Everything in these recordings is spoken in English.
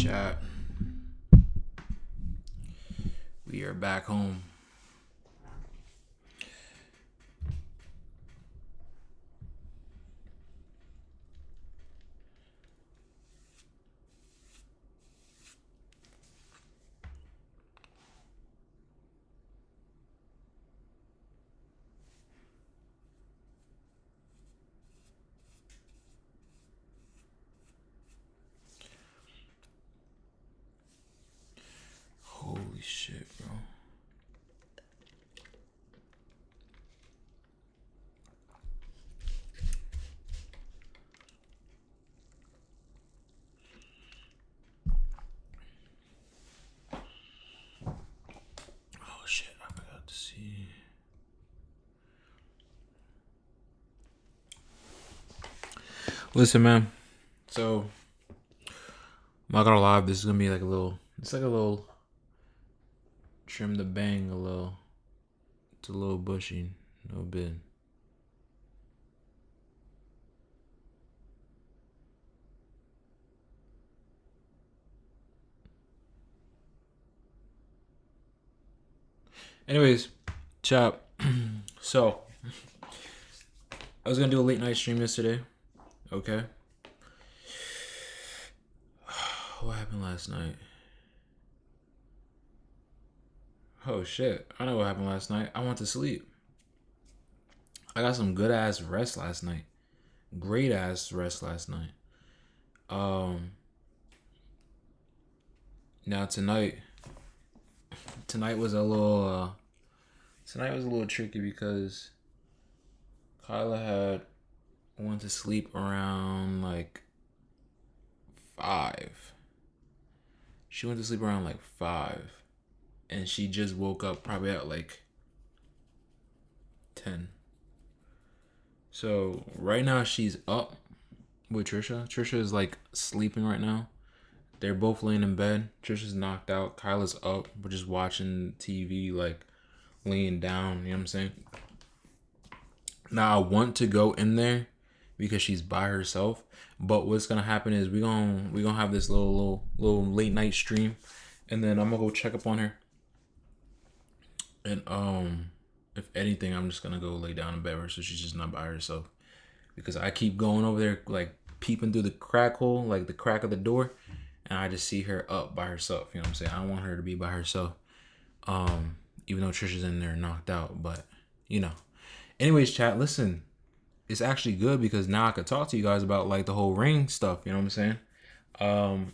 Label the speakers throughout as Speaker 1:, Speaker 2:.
Speaker 1: chat. We are back home. Holy shit, bro. Oh shit, I forgot to see. Listen, man. So, I'm not gonna lie, this is gonna be like a little. It's like a little. Trim the bang a little. It's a little bushy, no bit. Anyways, chap. So, I was gonna do a late night stream yesterday. Okay. What happened last night? Oh shit. I know what happened last night. I went to sleep. I got some good ass rest last night. Great ass rest last night. Now tonight was a little tricky because Kyla had went to sleep around like 5. She went to sleep around like 5. And she just woke up probably at like 10. So right now she's up with Tricia. Tricia is like sleeping right now. They're both laying in bed. Trisha's knocked out. Kyla's up. We're just watching TV, like laying down. You know what I'm saying? Now I want to go in there because she's by herself. But what's gonna happen is we gonna have this little late night stream, and then I'm gonna go check up on her. And if anything, I'm just gonna go lay down in bed with her so she's just not by herself. Because I keep going over there, like peeping through the crack hole, like the crack of the door, and I just see her up by herself. You know what I'm saying? I don't want her to be by herself. Even though Trisha's in there knocked out, but you know. Anyways, chat, listen. It's actually good because now I could talk to you guys about like the whole ring stuff. You know what I'm saying?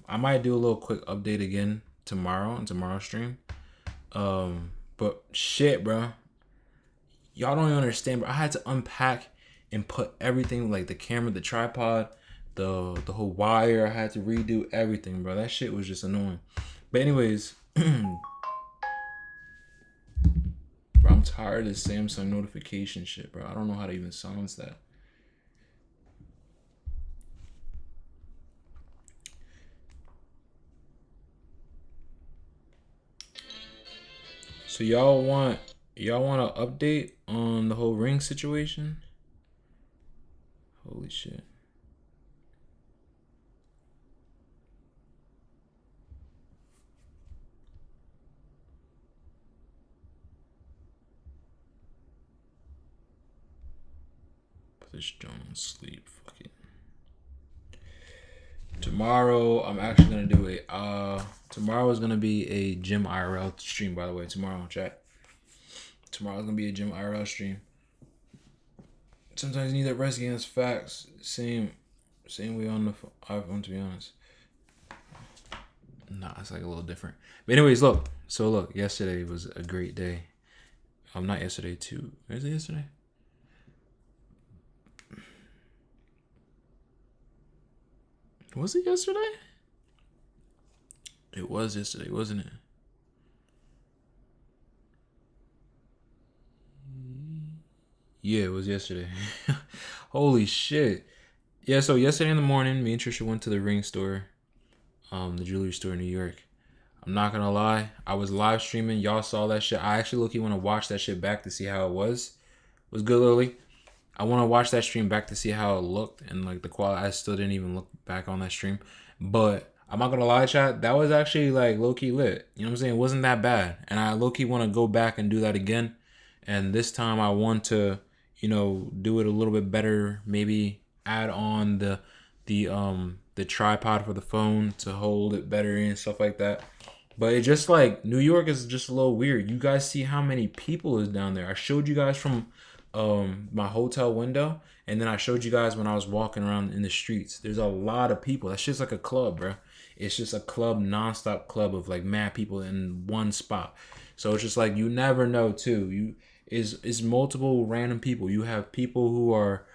Speaker 1: I might do a little quick update again tomorrow on tomorrow's stream. But shit, bro. Y'all don't even understand, bro. I had to unpack and put everything, like the camera, the tripod, the whole wire. I had to redo everything, bro. That shit was just annoying. But anyways, bro, I'm tired of Samsung notification shit, bro. I don't know how to even silence that. So y'all want an update on the whole ring situation? Holy shit. Put this joint on sleep. Fuck it. Tomorrow I'm actually gonna do tomorrow is gonna be a gym IRL stream, by the way. Tomorrow, chat. Tomorrow's gonna be a gym IRL stream. Sometimes you need that rest against facts. Same way on the iPhone, to be honest. Nah, it's like a little different. But anyways, look. So look, yesterday was a great day. Not yesterday too. Is it yesterday? Was it yesterday? It was yesterday, wasn't it? Yeah, it was yesterday. Holy shit. Yeah, so yesterday in the morning, me and Trisha went to the ring store, the jewelry store in New York. I'm not gonna lie, I was live streaming. Y'all saw that shit. I actually look, you want to watch that shit back to see how it was. It was good, Lily. I want to watch that stream back to see how it looked and like the quality. I still didn't even look back on that stream, but I'm not gonna lie, chat. That was actually like low key lit. You know what I'm saying? It wasn't that bad, and I low key want to go back and do that again. And this time I want to, do it a little bit better. Maybe add on the tripod for the phone to hold it better and stuff like that. But it just like New York is just a little weird. You guys see how many people is down there. I showed you guys from my hotel window, and then I showed you guys when I was walking around in the streets. There's a lot of people. That's just like a club, bro. It's just a club, nonstop club of like mad people in one spot. So it's just like you never know too. Is multiple random people. You have people who are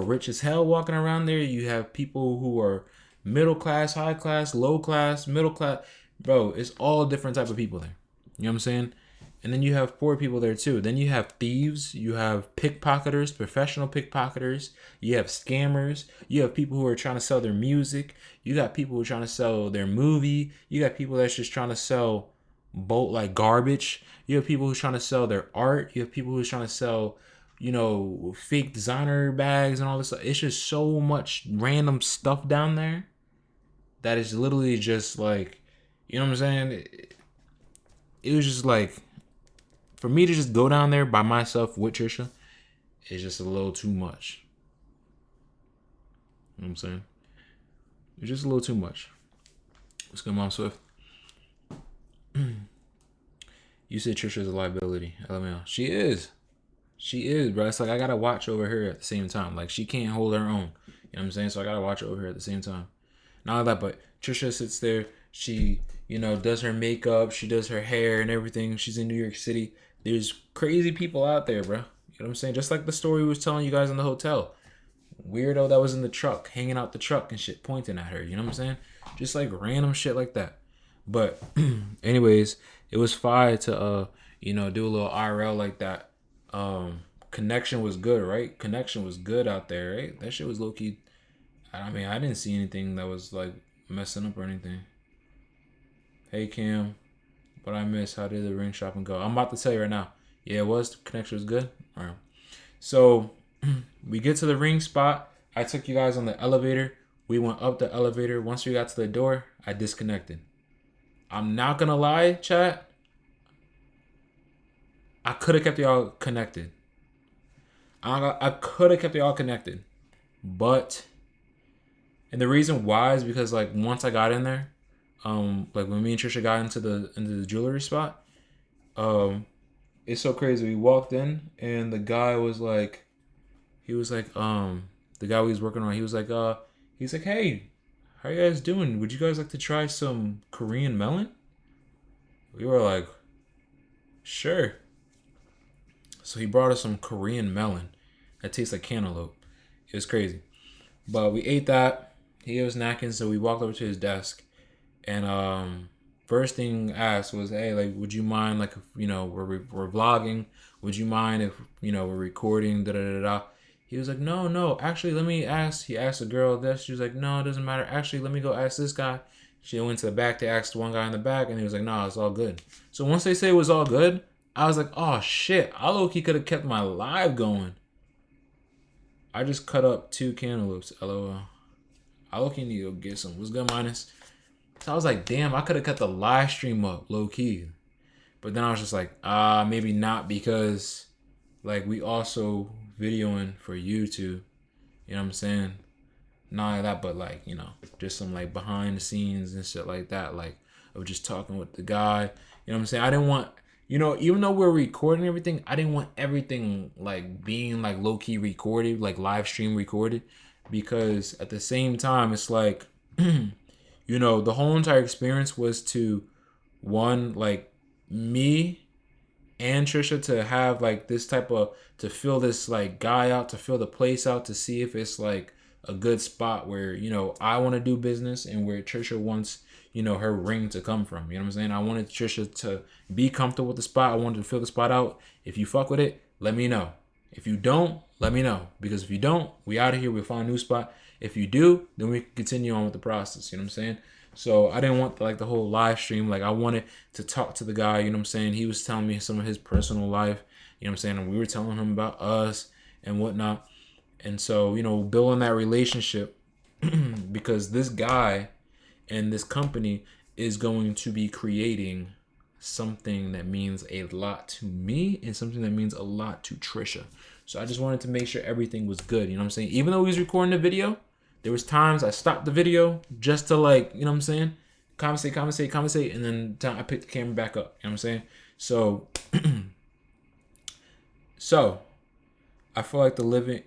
Speaker 1: rich as hell walking around there. You have people who are middle class, high class, low class, middle class. Bro, it's all different type of people there. You know what I'm saying? And then you have poor people there too. Then you have thieves, you have pickpocketers, professional pickpocketers, you have scammers, you have people who are trying to sell their music, you got people who are trying to sell their movie, you got people that's just trying to sell like garbage, you have people who's trying to sell their art, you have people who's trying to sell, fake designer bags and all this stuff. It's just so much random stuff down there that is literally just like, you know what I'm saying? It was just like, for me to just go down there by myself with Tricia is just a little too much. You know what I'm saying? It's just a little too much. What's good, Mom Swift? You said Trisha's a liability. LML. She is. She is, bro. It's like I gotta watch over her at the same time. Like she can't hold her own. You know what I'm saying? So I gotta watch over her at the same time. Not only that, but Trisha sits there. She, does her makeup. She does her hair and everything. She's in New York City. There's crazy people out there, bro. You know what I'm saying? Just like the story we was telling you guys in the hotel. Weirdo that was in the truck, hanging out the truck and shit, pointing at her. You know what I'm saying? Just like random shit like that. But anyways, it was fine to do a little IRL like that. Connection was good, right? Connection was good out there, right? That shit was low key. I mean, I didn't see anything that was like messing up or anything. Hey Cam, what I missed? How did the ring shopping go? I'm about to tell you right now. Yeah, it was. The connection was good. All right. So we get to the ring spot. I took you guys on the elevator. We went up the elevator. Once we got to the door, I disconnected. I'm not gonna lie, chat. I could have kept y'all connected. I could have kept y'all connected, but and the reason why is because like once I got in there, like when me and Tricia got into the jewelry spot, it's so crazy. We walked in and the guy was like, the guy we was working on, he was like, hey, how you guys doing? Would you guys like to try some Korean melon? We were like, sure. So he brought us some Korean melon that tastes like cantaloupe. It was crazy. But we ate that. He was snacking, so we walked over to his desk. And first thing asked was, hey, like, would you mind, like, we're vlogging. Would you mind if, we're recording, da-da-da-da. He was like, no, actually, let me ask. He asked a girl this. She was like, no, it doesn't matter. Actually, let me go ask this guy. She went to the back to ask one guy in the back, and he was like, no, it's all good. So once they say it was all good, I was like, oh, shit. I low-key could have kept my live going. I just cut up 2 cantaloupes, LOL. I low-key need to go get some. What's good, Minus? So I was like, damn, I could have cut the live stream up, low-key. But then I was just like, maybe not, because, like, we also videoing for YouTube. You know what I'm saying? Not only that, but, like, just some, like, behind the scenes and shit like that. Like, of just talking with the guy. You know what I'm saying? I didn't want, even though we're recording everything, I didn't want everything, like, being, like, low-key recorded, like, live stream recorded. Because at the same time, it's like, the whole entire experience was to, one, like, me and Tricia to have, like, this type of, to fill this, like, guy out, to fill the place out, to see if it's, like, a good spot where, I want to do business and where Tricia wants, her ring to come from. You know what I'm saying? I wanted Tricia to be comfortable with the spot. I wanted to fill the spot out. If you fuck with it, let me know. If you don't, let me know. Because if you don't, we out of here. We'll find a new spot. If you do, then we can continue on with the process. You know what I'm saying? So I didn't want, like, the whole live stream. Like, I wanted to talk to the guy. You know what I'm saying? He was telling me some of his personal life. You know what I'm saying? And we were telling him about us and whatnot. And so, building that relationship, because this guy And this company is going to be creating something that means a lot to me and something that means a lot to Tricia. So I just wanted to make sure everything was good. You know what I'm saying? Even though we was recording the video, there was times I stopped the video just to like, you know what I'm saying? Conversate, and then I picked the camera back up. You know what I'm saying? So, so I feel like the live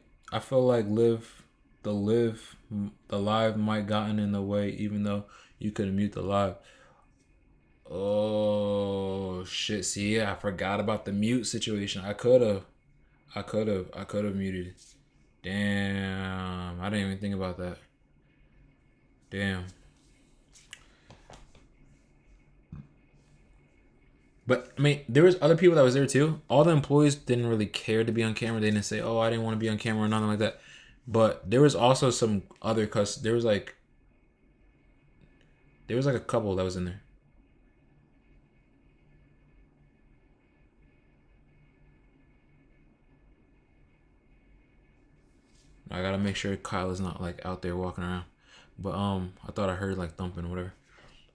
Speaker 1: might gotten in the way, even though you couldn't mute the live. Oh shit! See, yeah, I forgot about the mute situation. I could have muted it. Damn, I didn't even think about that. Damn. But I mean, there was other people that was there too. All the employees didn't really care to be on camera. They didn't say, "Oh, I didn't want to be on camera" or nothing like that. But there was also some other there was like a couple that was in there. I gotta make sure Kyle is not like out there walking around. But I thought I heard like thumping or whatever.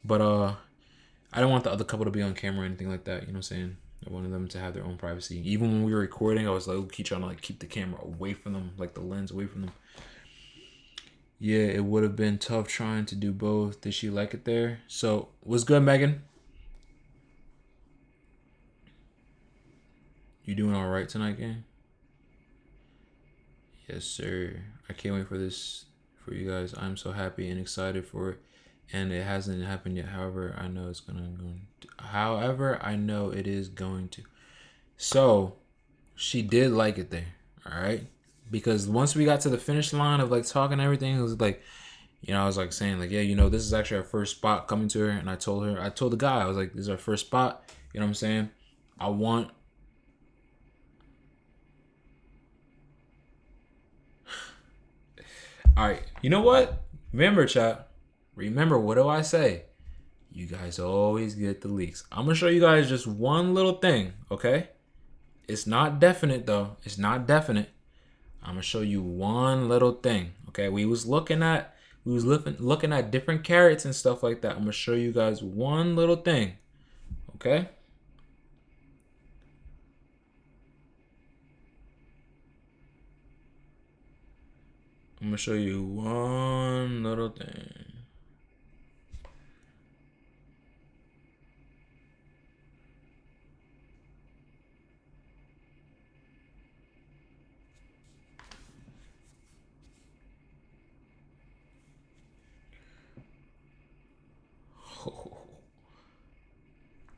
Speaker 1: But I don't want the other couple to be on camera or anything like that. You know what I'm saying? I wanted them to have their own privacy. Even when we were recording, I was like, keep trying to like keep the camera away from them, like the lens away from them. Yeah, it would have been tough trying to do both. Did she like it there? So, what's good, Megan? You doing all right tonight, gang? Yes, sir. I can't wait for this for you guys. I'm so happy and excited for it, and it hasn't happened yet. However, I know it's However, I know it is going to. So, she did like it there. All right, because once we got to the finish line of like talking and everything, it was like, you know, I was like saying like, yeah, you know, this is actually our first spot coming to her, and I told the guy, I was like, this is our first spot. You know what I'm saying? I want. All right, you know what? Remember, chat. Remember, what do I say? You guys always get the leaks. I'm gonna show you guys just one little thing, okay? It's not definite though. It's not definite. I'm gonna show you one little thing, okay? We was looking at different carrots and stuff like that. I'm gonna show you guys one little thing, okay? I'm gonna show you one little thing. Oh,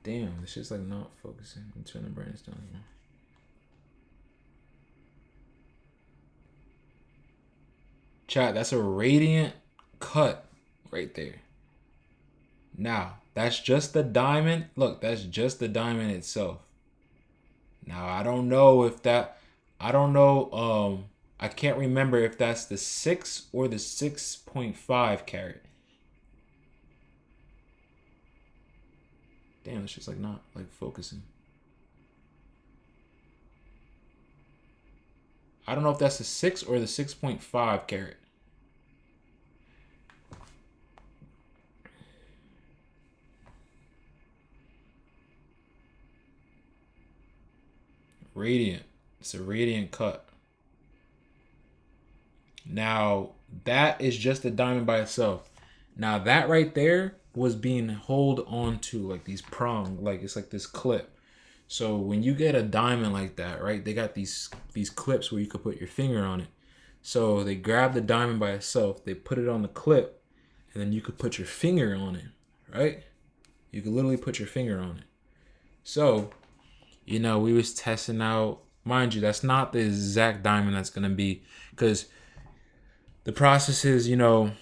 Speaker 1: damn, this shit's like not focusing. I'm turn the brightness down here. Chat, that's a radiant cut right there. Now, that's just the diamond. Look, that's just the diamond itself. Now, I don't know. I can't remember if that's the 6 or the 6.5 carat. Damn, it's just like not like focusing. I don't know if that's the 6 or the 6.5 carat. Radiant. It's a radiant cut. Now, that is just a diamond by itself. Now, that right there was being held onto like these prong, like it's like this clip. So when you get a diamond like that, right, they got these clips where you could put your finger on it. So they grab the diamond by itself, they put it on the clip, and then you could put your finger on it, right? You could literally put your finger on it. So, you know, we was testing out, mind you, that's not the exact diamond that's gonna be, because the process is, you know,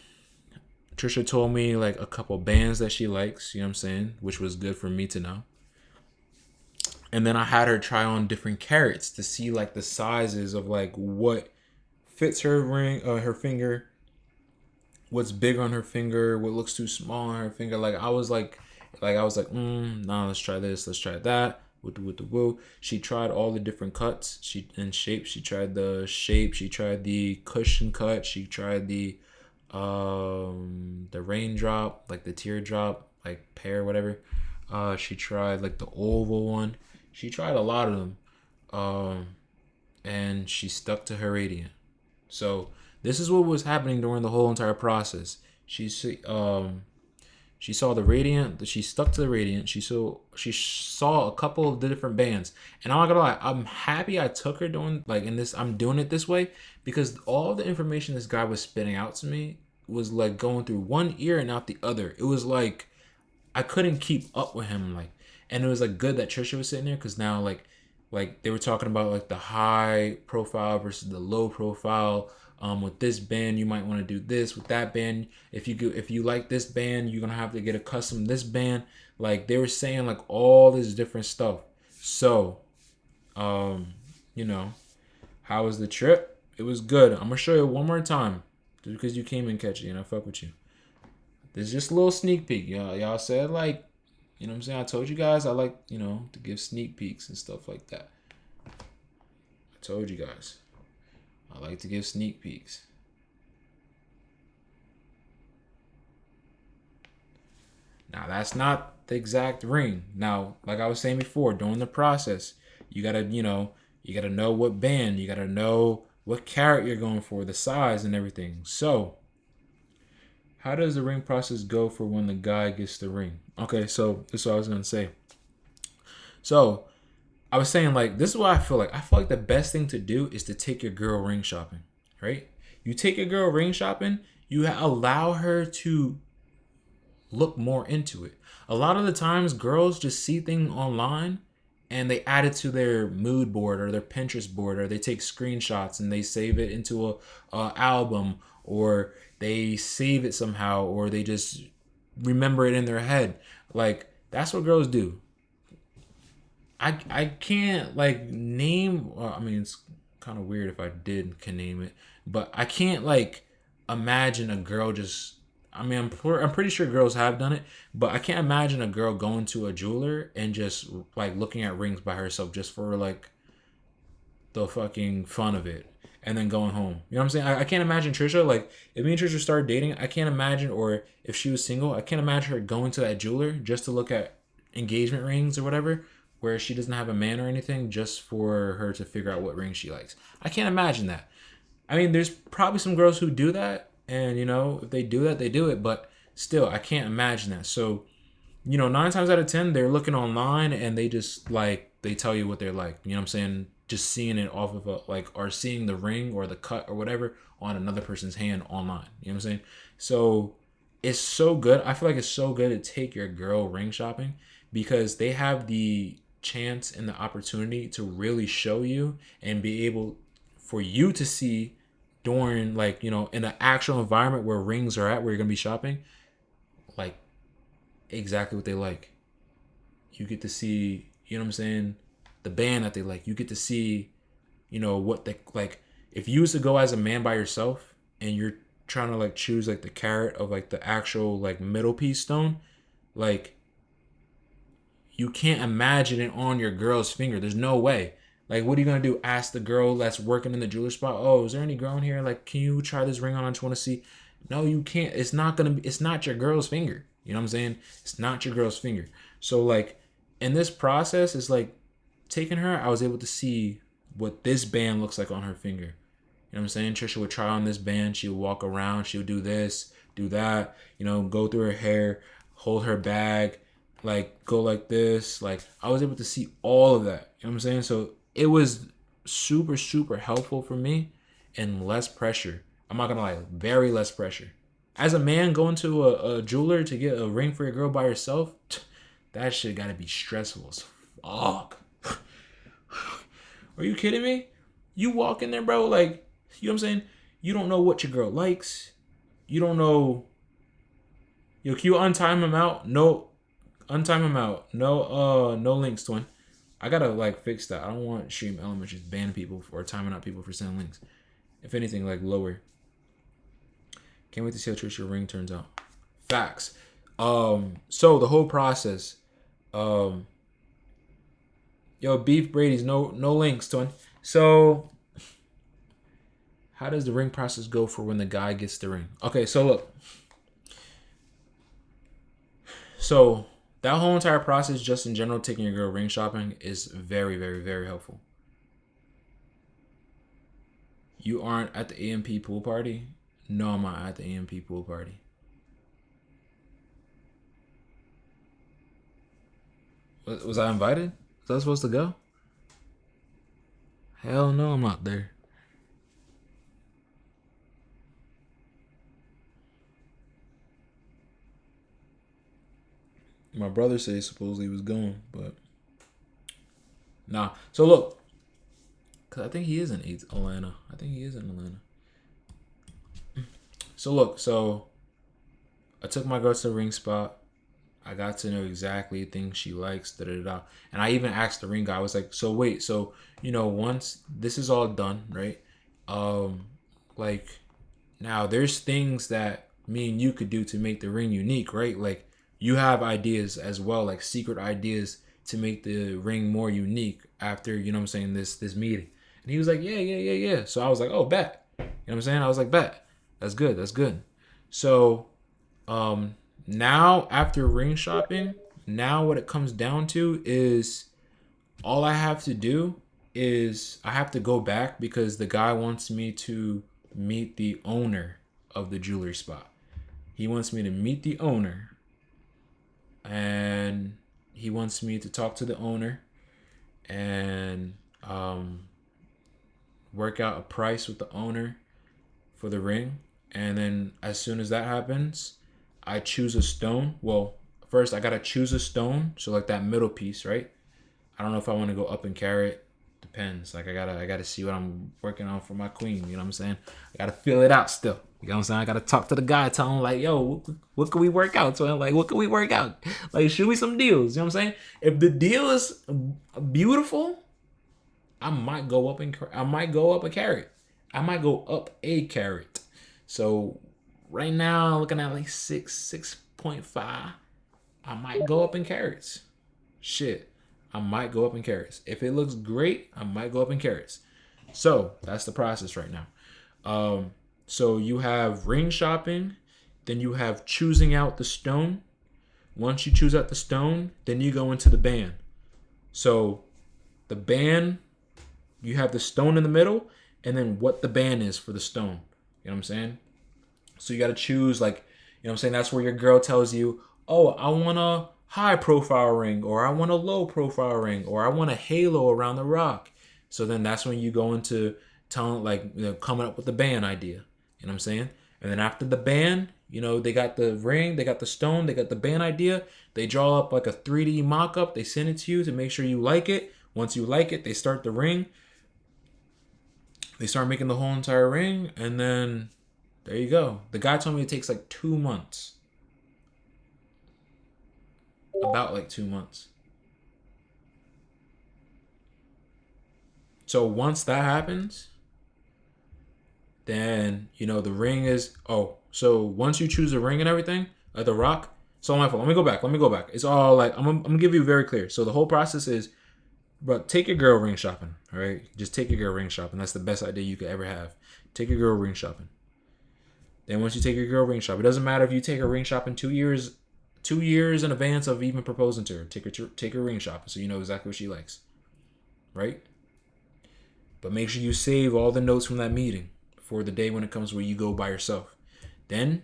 Speaker 1: Tricia told me like a couple bands that she likes, you know what I'm saying, which was good for me to know. And then I had her try on different carats to see like the sizes of like what fits her ring, her finger, what's big on her finger, what looks too small on her finger. Like I was like, nah, let's try this, let's try that. With the woo. She tried all the different cuts. She tried the shape. She tried the cushion cut. She tried the the raindrop, like the teardrop, like pear, whatever. She tried like the oval one. She tried a lot of them. Um, and she stuck to her radiant. So this is what was happening during the whole entire process. She saw the radiant. She stuck to the radiant. She saw a couple of the different bands, and I'm not gonna lie. I'm happy I took her doing like in this. I'm doing it this way because all the information this guy was spitting out to me was like going through one ear and out the other. It was like I couldn't keep up with him. Like, and it was like good that Trisha was sitting there because now like they were talking about like the high profile versus the low profile. With this band, you might want to do this. With that band, if you like this band, you're gonna have to get accustomed to this band. Like they were saying, like all this different stuff. So, um, you know, how was the trip? It was good. I'm gonna show you one more time, just because you came and catch it, and I fuck with you. This is just a little sneak peek, y'all said like, you know what I'm saying? I told you guys I like, to give sneak peeks and stuff like that. I told you guys. I like to give sneak peeks. Now that's not the exact ring. Now, like I was saying before, during the process, you gotta know what band, you gotta know what carat you're going for, the size and everything. So, how does the ring process go for when the guy gets the ring? Okay, so this is what I was gonna say. So I was saying like this is what I feel like. I feel like the best thing to do is to take your girl ring shopping, right? You take your girl ring shopping, you allow her to look more into it. A lot of the times girls just see things online and they add it to their mood board or their Pinterest board, or they take screenshots and they save it into a album, or they save it somehow, or they just remember it in their head. Like that's what girls do. I can't like name. I mean, it's kind of weird if I can name it, but I can't like imagine a girl just. I mean, I'm pretty sure girls have done it, but I can't imagine a girl going to a jeweler and just like looking at rings by herself just for like the fucking fun of it, and then going home. You know what I'm saying? I can't imagine Trisha, like, if me and Trisha started dating, I can't imagine, or if she was single, I can't imagine her going to that jeweler just to look at engagement rings or whatever, where she doesn't have a man or anything, just for her to figure out what ring she likes. I can't imagine that. I mean, there's probably some girls who do that, and if they do that, they do it, but still, I can't imagine that. So, 9 times out of 10, they're looking online and they just like, they tell you what they're like. You know what I'm saying? Just seeing it off of or seeing the ring or the cut or whatever on another person's hand online. You know what I'm saying? So it's so good. I feel like it's so good to take your girl ring shopping because they have the chance and the opportunity to really show you and be able for you to see during in an actual environment where rings are at, where you're going to be shopping, like exactly what they like. You get to see, you know what I'm saying, the band that they like. You get to see, what they like. If you was to go as a man by yourself and you're trying to like choose like the carat of like the actual like middle piece stone, like you can't imagine it on your girl's finger. There's no way. Like, what are you gonna do? Ask the girl that's working in the jeweler spot, oh, is there any girl in here? Like, can you try this ring on? I just want to see. No, you can't. It's not gonna be. It's not your girl's finger. You know what I'm saying? It's not your girl's finger. So like, in this process, it's like taking her. I was able to see what this band looks like on her finger. You know what I'm saying? Trisha would try on this band. She would walk around. She would do this, do that. Go through her hair, hold her bag, like go like this. Like I was able to see all of that. You know what I'm saying? So it was super, super helpful for me and less pressure. I'm not gonna lie, very less pressure. As a man going to a jeweler to get a ring for your girl by yourself, that shit gotta be stressful as fuck. Are you kidding me? You walk in there, bro, like, you know what I'm saying? You don't know what your girl likes. You don't know. Yo, can you untime him out? No, untime him out. No links, twin. I gotta like fix that. I don't want Stream Elements just banning people or timing out people for sending links. If anything, like lower. Can't wait to see how Tricia ring turns out. Facts. So the whole process. Yo, Beef Brady's no links, twin. So how does the ring process go for when the guy gets the ring? Okay, so look. So that whole entire process, just in general, taking your girl ring shopping is very, very, very helpful. You aren't at the AMP pool party? No, I'm not at the AMP pool party. Was I invited? Was I supposed to go? Hell no, I'm not there. My brother said supposedly he was going, but nah. So look, cause I think he is in Atlanta. I think he is in Atlanta. So look, so I took my girl to the ring spot. I got to know exactly things she likes, da da da. And I even asked the ring guy. I was like, so wait, so once this is all done, right? Like now there's things that me and you could do to make the ring unique, right? Like you have ideas as well, like secret ideas to make the ring more unique after, you know what I'm saying, this meeting. And he was like, yeah. So I was like, oh, bet. You know what I'm saying? I was like, bet. That's good. So now after ring shopping, now what it comes down to is all I have to do is I have to go back because the guy wants me to meet the owner of the jewelry spot. He wants me to meet the owner and he wants me to talk to the owner and work out a price with the owner for the ring. And then as soon as that happens, I choose a stone. Well, first I gotta choose a stone. So like that middle piece, right? I don't know if I want to go up in carat. Depends. Like I gotta see what I'm working on for my queen. You know what I'm saying? I gotta feel it out still. You know what I'm saying? I gotta talk to the guy, tell him like, yo, what can we work out? So I'm like, what can we work out? Like, shoot me some deals. You know what I'm saying? If the deal is beautiful, I might go up a carat. I might go up a carat. So right now, looking at like 6.5. I might go up in carats. Shit. I might go up in carats. If it looks great, I might go up in carats. So that's the process right now. So you have ring shopping, then you have choosing out the stone. Once you choose out the stone, then you go into the band. So the band, you have the stone in the middle, and then what the band is for the stone. You know what I'm saying? So you got to choose, like, you know what I'm saying? That's where your girl tells you, oh, I want a high profile ring, or I want a low profile ring, or I want a halo around the rock. So then that's when you go into telling, like, coming up with the band idea. You know what I'm saying? And then after the band, they got the ring, they got the stone, they got the band idea. They draw up like a 3D mock-up. They send it to you to make sure you like it. Once you like it, they start the ring. They start making the whole entire ring, and then there you go. The guy told me it takes like 2 months. About like 2 months. So once that happens, then, the ring is, so once you choose the ring and everything, like the rock, so my fault. Let me go back. It's all like, I'm going to give you very clear. So the whole process is, but take your girl ring shopping, all right? Just take your girl ring shopping. That's the best idea you could ever have. Take your girl ring shopping. Then once you take your girl ring shopping, it doesn't matter if you take her ring shopping 2 years in advance of even proposing to her. Take her ring shopping so you know exactly what she likes, right? But make sure you save all the notes from that meeting for the day when it comes where you go by yourself. Then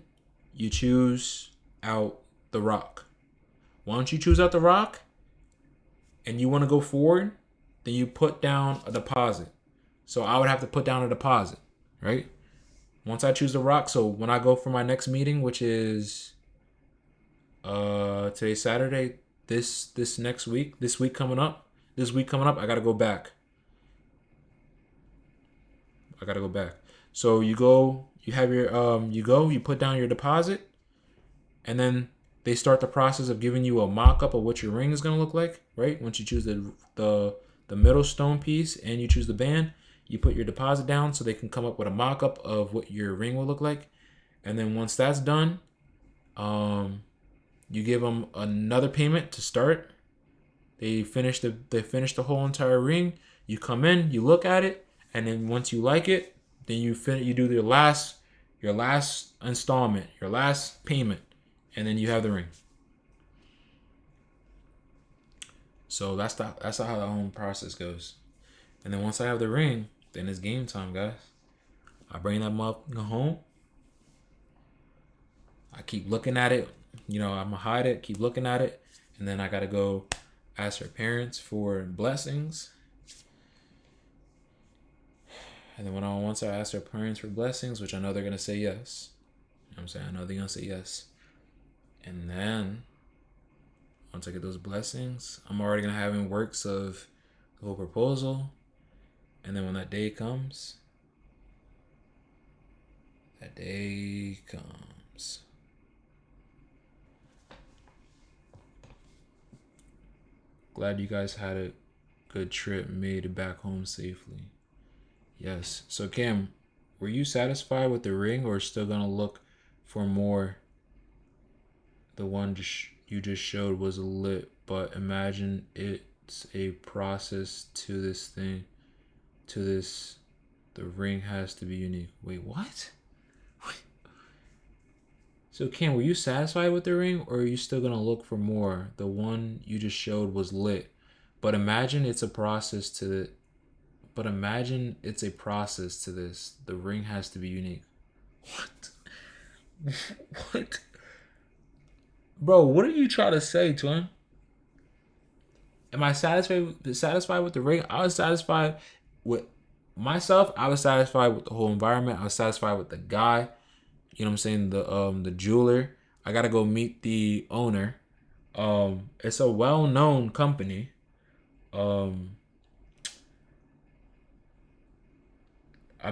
Speaker 1: you choose out the rock. Once you choose out the rock and you want to go forward, then you put down a deposit. So I would have to put down a deposit, right? Once I choose the rock, so when I go for my next meeting, which is today's Saturday, this week coming up, I gotta go back. So you go, you have your you put down your deposit, and then they start the process of giving you a mock-up of what your ring is gonna look like, right? Once you choose the middle stone piece and you choose the band, you put your deposit down so they can come up with a mock-up of what your ring will look like. And then once that's done, you give them another payment to start. They finish the whole entire ring. You come in, you look at it, and then once you like it, then you do your last installment, your last payment, and then you have the ring. So that's how the whole process goes. And then once I have the ring, then it's game time, guys. I bring that motherfucker home. I keep looking at it. I'm gonna hide it, keep looking at it, and then I gotta go ask her parents for blessings. And then once I ask her parents for blessings, which I know they're gonna say yes. You know what I'm saying? I know they're gonna say yes. And then once I get those blessings, I'm already gonna have in works of the whole proposal. And then when that day comes, Glad you guys had a good trip, made it back home safely. Yes. So Kam, were you satisfied with the ring, or still gonna look for more? The one you just showed was lit, but imagine it's a process to this thing. To this, the ring has to be unique. Wait, what? So Kam, were you satisfied with the ring, or are you still gonna look for more? The one you just showed was lit, but imagine it's a process to the. But imagine it's a process to this. The ring has to be unique. What? What? Bro, what are you trying to say, twin? Am I satisfied with the ring? I was satisfied with myself. I was satisfied with the whole environment. I was satisfied with the guy. You know what I'm saying? The jeweler. I gotta go meet the owner. It's a well-known company. I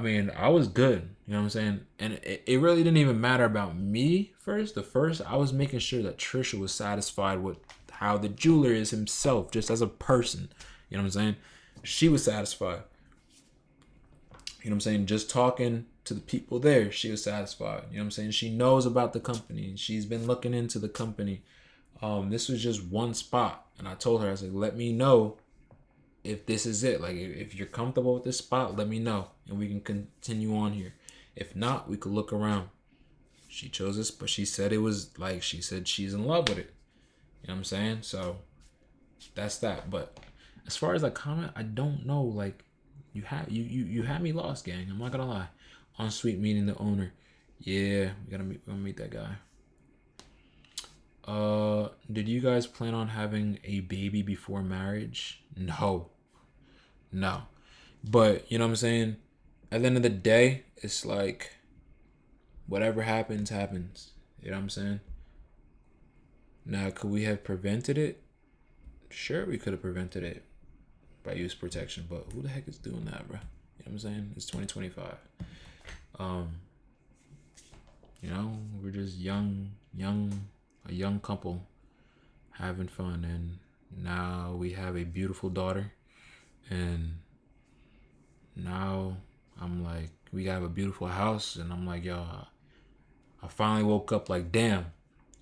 Speaker 1: mean, I was good. You know what I'm saying? And it really didn't even matter about me first. I was making sure that Tricia was satisfied with how the jeweler is himself, just as a person. You know what I'm saying? She was satisfied. You know what I'm saying? Just talking to the people there, she was satisfied. You know what I'm saying? She knows about the company. She's been looking into the company. This was just one spot. And I told her, I said, let me know if this is it. Like, if you're comfortable with this spot, let me know. And we can continue on here. If not, we could look around. She chose this, but she said it was like, she said she's in love with it. You know what I'm saying? So that's that. But as far as that comment, I don't know. Like, you had me lost, gang. I'm not gonna lie. On sweet meeting the owner. Yeah, we're gonna meet that guy. Did you guys plan on having a baby before marriage? No. But you know what I'm saying? At the end of the day, it's like whatever happens, happens. You know what I'm saying? Now, could we have prevented it? Sure, we could have prevented it by use protection, but who the heck is doing that, bro? You know what I'm saying? It's 2025. We're just a young couple having fun, and now we have a beautiful daughter, and now I'm like, we have a beautiful house, and I'm like, yo, I finally woke up like, damn,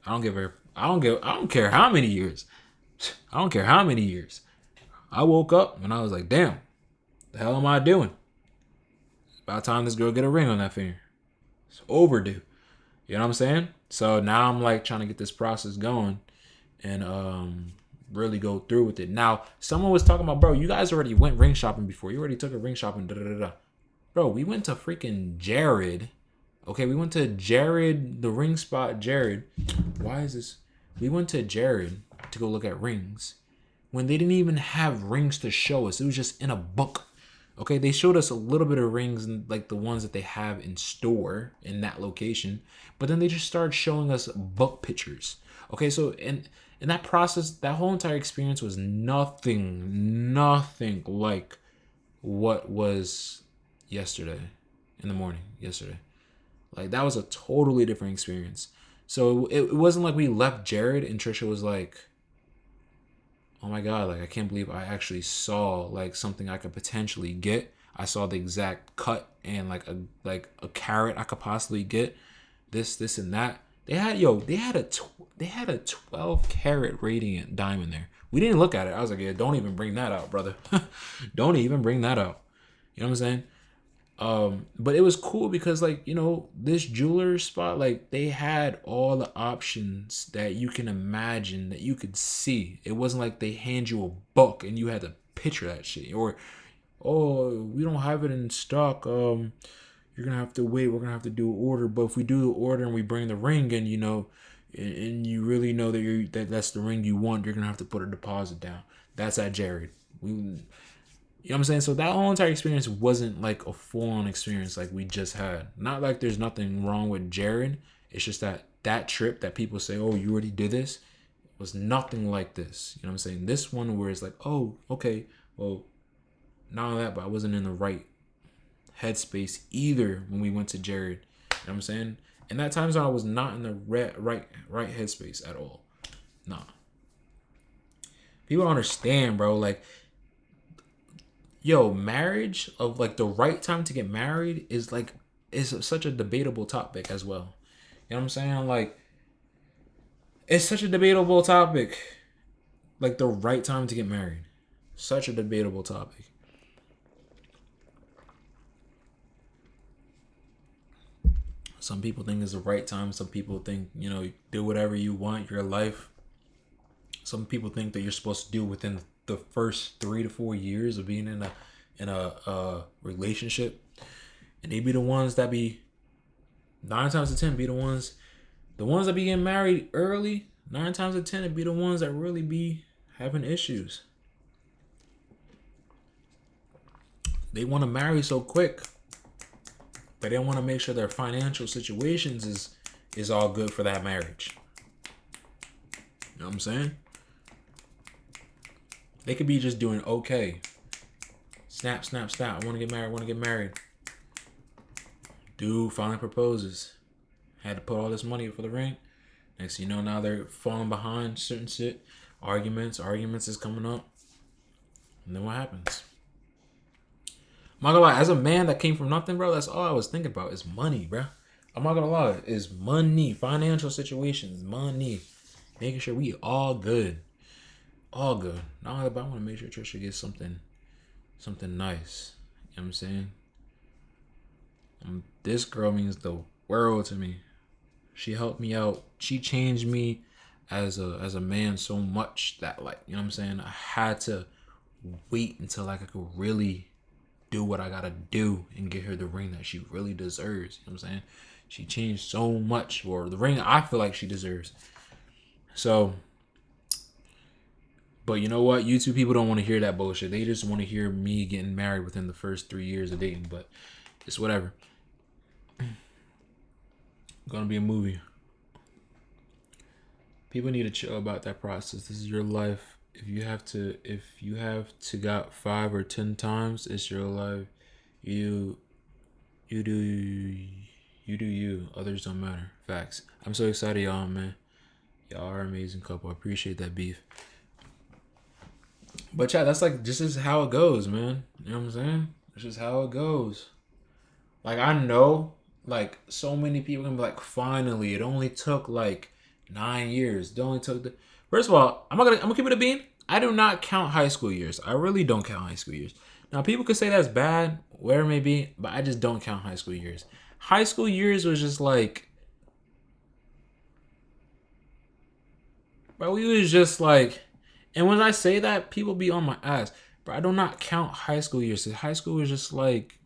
Speaker 1: I don't care how many years. I woke up and I was like, damn, the hell am I doing? It's about time this girl get a ring on that finger. It's overdue. You know what I'm saying? So now I'm like trying to get this process going and really go through with it. Now, someone was talking about, bro, you guys already went ring shopping before. You already took a ring shopping, Bro, we went to freaking Jared. Okay, we went to Jared, the ring spot, Jared. Why is this? We went to Jared to go look at rings when they didn't even have rings to show us. It was just in a book. Okay, they showed us a little bit of rings and like the ones that they have in store in that location, but then they just started showing us book pictures. Okay, so in that process, that whole entire experience was nothing like what was yesterday in the morning. Like, that was a totally different experience. So it wasn't like we left Jared and Tricia was like, oh my God, like, I can't believe I actually saw like something I could potentially get. I saw the exact cut and like a carat I could possibly get. This and that. They had a 12 carat radiant diamond there. We didn't look at it. I was like, yeah, don't even bring that out, brother. Don't even bring that out. You know what I'm saying? But it was cool because like, this jeweler spot, like they had all the options that you can imagine, that you could see. It wasn't like they hand you a book and you had to picture that shit, or oh, we don't have it in stock. You're gonna have to wait. We're gonna have to do an order. But if we do the order and we bring the ring in, and you really know that's the ring you want, you're gonna have to put a deposit down. That's at Jared. You know what I'm saying? So that whole entire experience wasn't like a full-on experience like we just had. Not like there's nothing wrong with Jared. It's just that trip that people say, oh, you already did this, was nothing like this. You know what I'm saying? This one where it's like, oh, okay, well, not only that, but I wasn't in the right headspace either when we went to Jared. You know what I'm saying? And that time zone, I was not in the right headspace at all. Nah. People don't understand, bro. Like, yo, marriage, of like the right time to get married is such a debatable topic as well. You know what I'm saying? Like, it's such a debatable topic. Like the right time to get married. Such a debatable topic. Some people think it's the right time. Some people think, do whatever you want, your life. Some people think that you're supposed to do within the first 3 to 4 years of being in a relationship, and they be the ones that be 9 times out of 10 be the ones that be getting married early. 9 times out of 10 it be the ones that really be having issues. They want to marry so quick, but they want to make sure their financial situations is all good for that marriage. You know what I'm saying? They could be just doing okay. Snap, snap, snap. I want to get married. Dude finally proposes. Had to put all this money for the ring. Next thing you know, now they're falling behind certain shit. Arguments is coming up. And then what happens? I'm not gonna lie, as a man that came from nothing, bro, that's all I was thinking about is money, bro. I'm not gonna lie, it's money. Financial situations, money. Making sure we all good. All good. Not only that, I want to make sure Tricia gets something nice. You know what I'm saying? This girl means the world to me. She helped me out. She changed me as a man so much that, like, you know what I'm saying, I had to wait until like I could really do what I gotta do and get her the ring that she really deserves. You know what I'm saying? She changed so much for the ring I feel like she deserves. So, but you know what? YouTube people don't want to hear that bullshit. They just want to hear me getting married within the first 3 years of dating. But it's whatever. Gonna be a movie. People need to chill about that process. This is your life. If you have to got 5 or 10 times, it's your life. You do you. Others don't matter. Facts. I'm so excited, y'all, man. Y'all are an amazing couple. I appreciate that beef. But yeah, that's like just is how it goes, man. You know what I'm saying? It's just how it goes. Like, I know, like, so many people can be like, finally, it only took like 9 years. It only took First of all, I'm gonna keep it a bean. I do not count high school years. I really don't count high school years. Now, people could say that's bad, where it may be, but I just don't count high school years. High school years was just like, bro, we was just like, and when I say that, people be on my ass. Bro, I do not count high school years. High school was just like,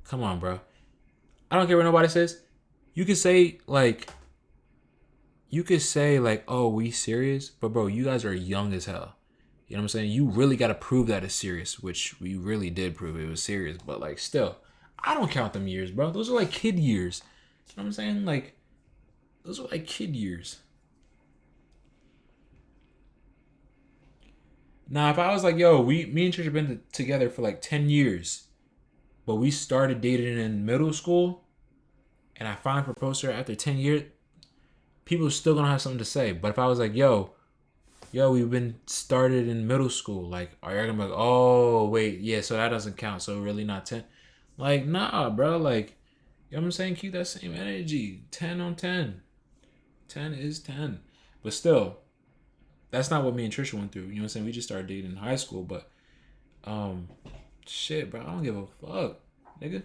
Speaker 1: come on, bro. I don't care what nobody says. You could say like, oh, we serious? But bro, you guys are young as hell. You know what I'm saying? You really got to prove that it's serious, which we really did prove it was serious. But like, still, I don't count them years, bro. Those are like kid years. You know what I'm saying? Like, those are like kid years. Now, if I was like, yo, me and Tricia have been together for like 10 years, but we started dating in middle school, and I finally proposed to her after 10 years, people are still gonna have something to say. But if I was like, yo, we've been started in middle school, like, are you gonna be like, oh, wait, yeah, so that doesn't count, so really not 10? Like, nah, bro, like, you know what I'm saying? Keep that same energy. 10 on 10. 10 is 10. But still, that's not what me and Tricia went through. You know what I'm saying? We just started dating in high school, but shit, bro, I don't give a fuck, nigga.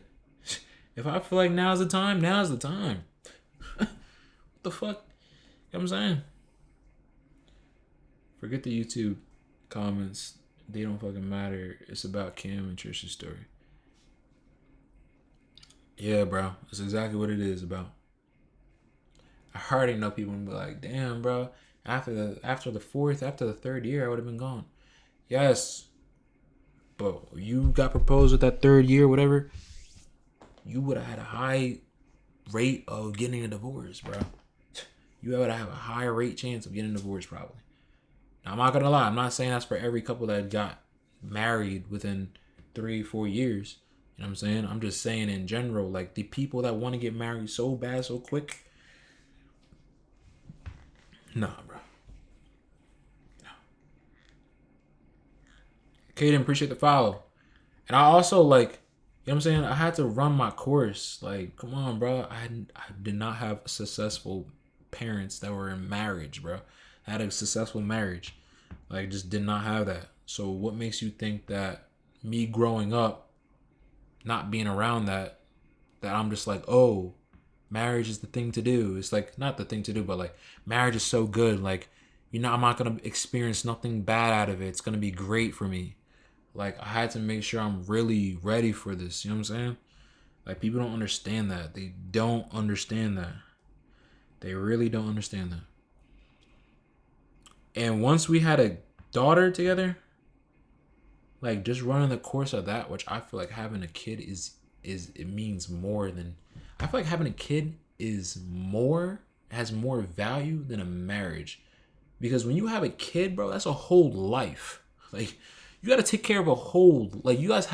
Speaker 1: If I feel like now's the time, now's the time. What the fuck? You know what I'm saying? Forget the YouTube comments. They don't fucking matter. It's about Kam and Tricia's story. Yeah, bro. That's exactly what it is about. I already know people will be like, damn, bro. After the third year, I would have been gone. Yes. But you got proposed with that third year, whatever, you would have had a high rate of getting a divorce, bro. You would have a higher rate chance of getting a divorce, probably. Now, I'm not gonna lie. I'm not saying that's for every couple that got married within 3-4 years. You know what I'm saying? I'm just saying in general, like the people that want to get married so bad, so quick. Nah, bro. No. Kaden, appreciate the follow. And I also like, you know what I'm saying? I had to run my course. Like, come on, bro. I did not have successful parents that were in marriage, bro. I had a successful marriage. Like, just did not have that. So what makes you think that me growing up, not being around that I'm just like, oh, marriage is the thing to do. It's like, not the thing to do, but like, marriage is so good. Like, you know, I'm not going to experience nothing bad out of it. It's going to be great for me. Like, I had to make sure I'm really ready for this. You know what I'm saying? Like, people don't understand that. They don't understand that. They really don't understand that. And once we had a daughter together, like, just running the course of that, which I feel like having a kid is it means more than, I feel like having a kid has more value than a marriage. Because when you have a kid, bro, that's a whole life. Like, you got to take care of a whole, like, you guys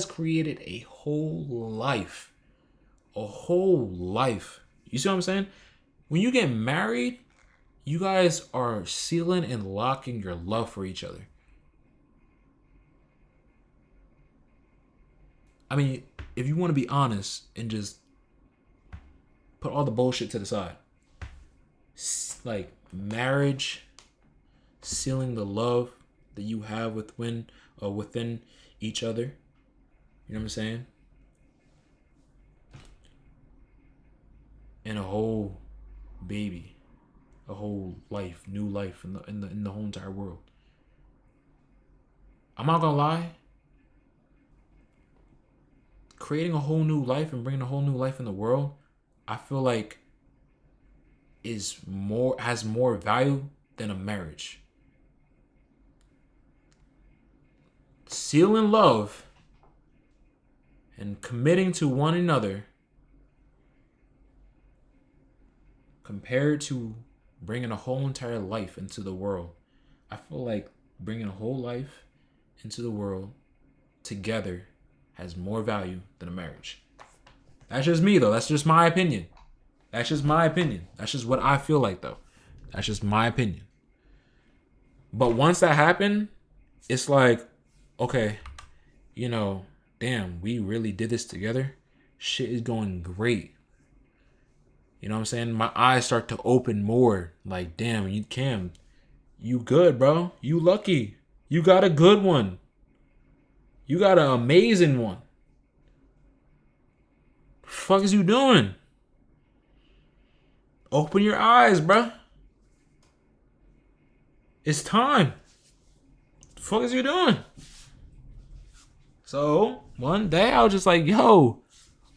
Speaker 1: created a whole life. A whole life. You see what I'm saying? When you get married, you guys are sealing and locking your love for each other. I mean, if you want to be honest and just put all the bullshit to the side, like, marriage, sealing the love that you have within each other. You know what I'm saying? And a whole baby, a whole life, new life in the whole entire world. I'm not gonna lie. Creating a whole new life and bringing a whole new life in the world, I feel like has more value than a marriage. Sealing love and committing to one another compared to bringing a whole entire life into the world. I feel like bringing a whole life into the world together has more value than a marriage. That's just me, though. That's just my opinion. That's just what I feel like, though. That's just my opinion. But once that happened, it's like, okay, you know, damn, we really did this together. Shit is going great. You know what I'm saying? My eyes start to open more. Like, damn, Kam, you good, bro. You lucky. You got a good one. You got an amazing one. Fuck is you doing? Open your eyes, bro. It's time. The fuck is you doing? So one day I was just like, yo,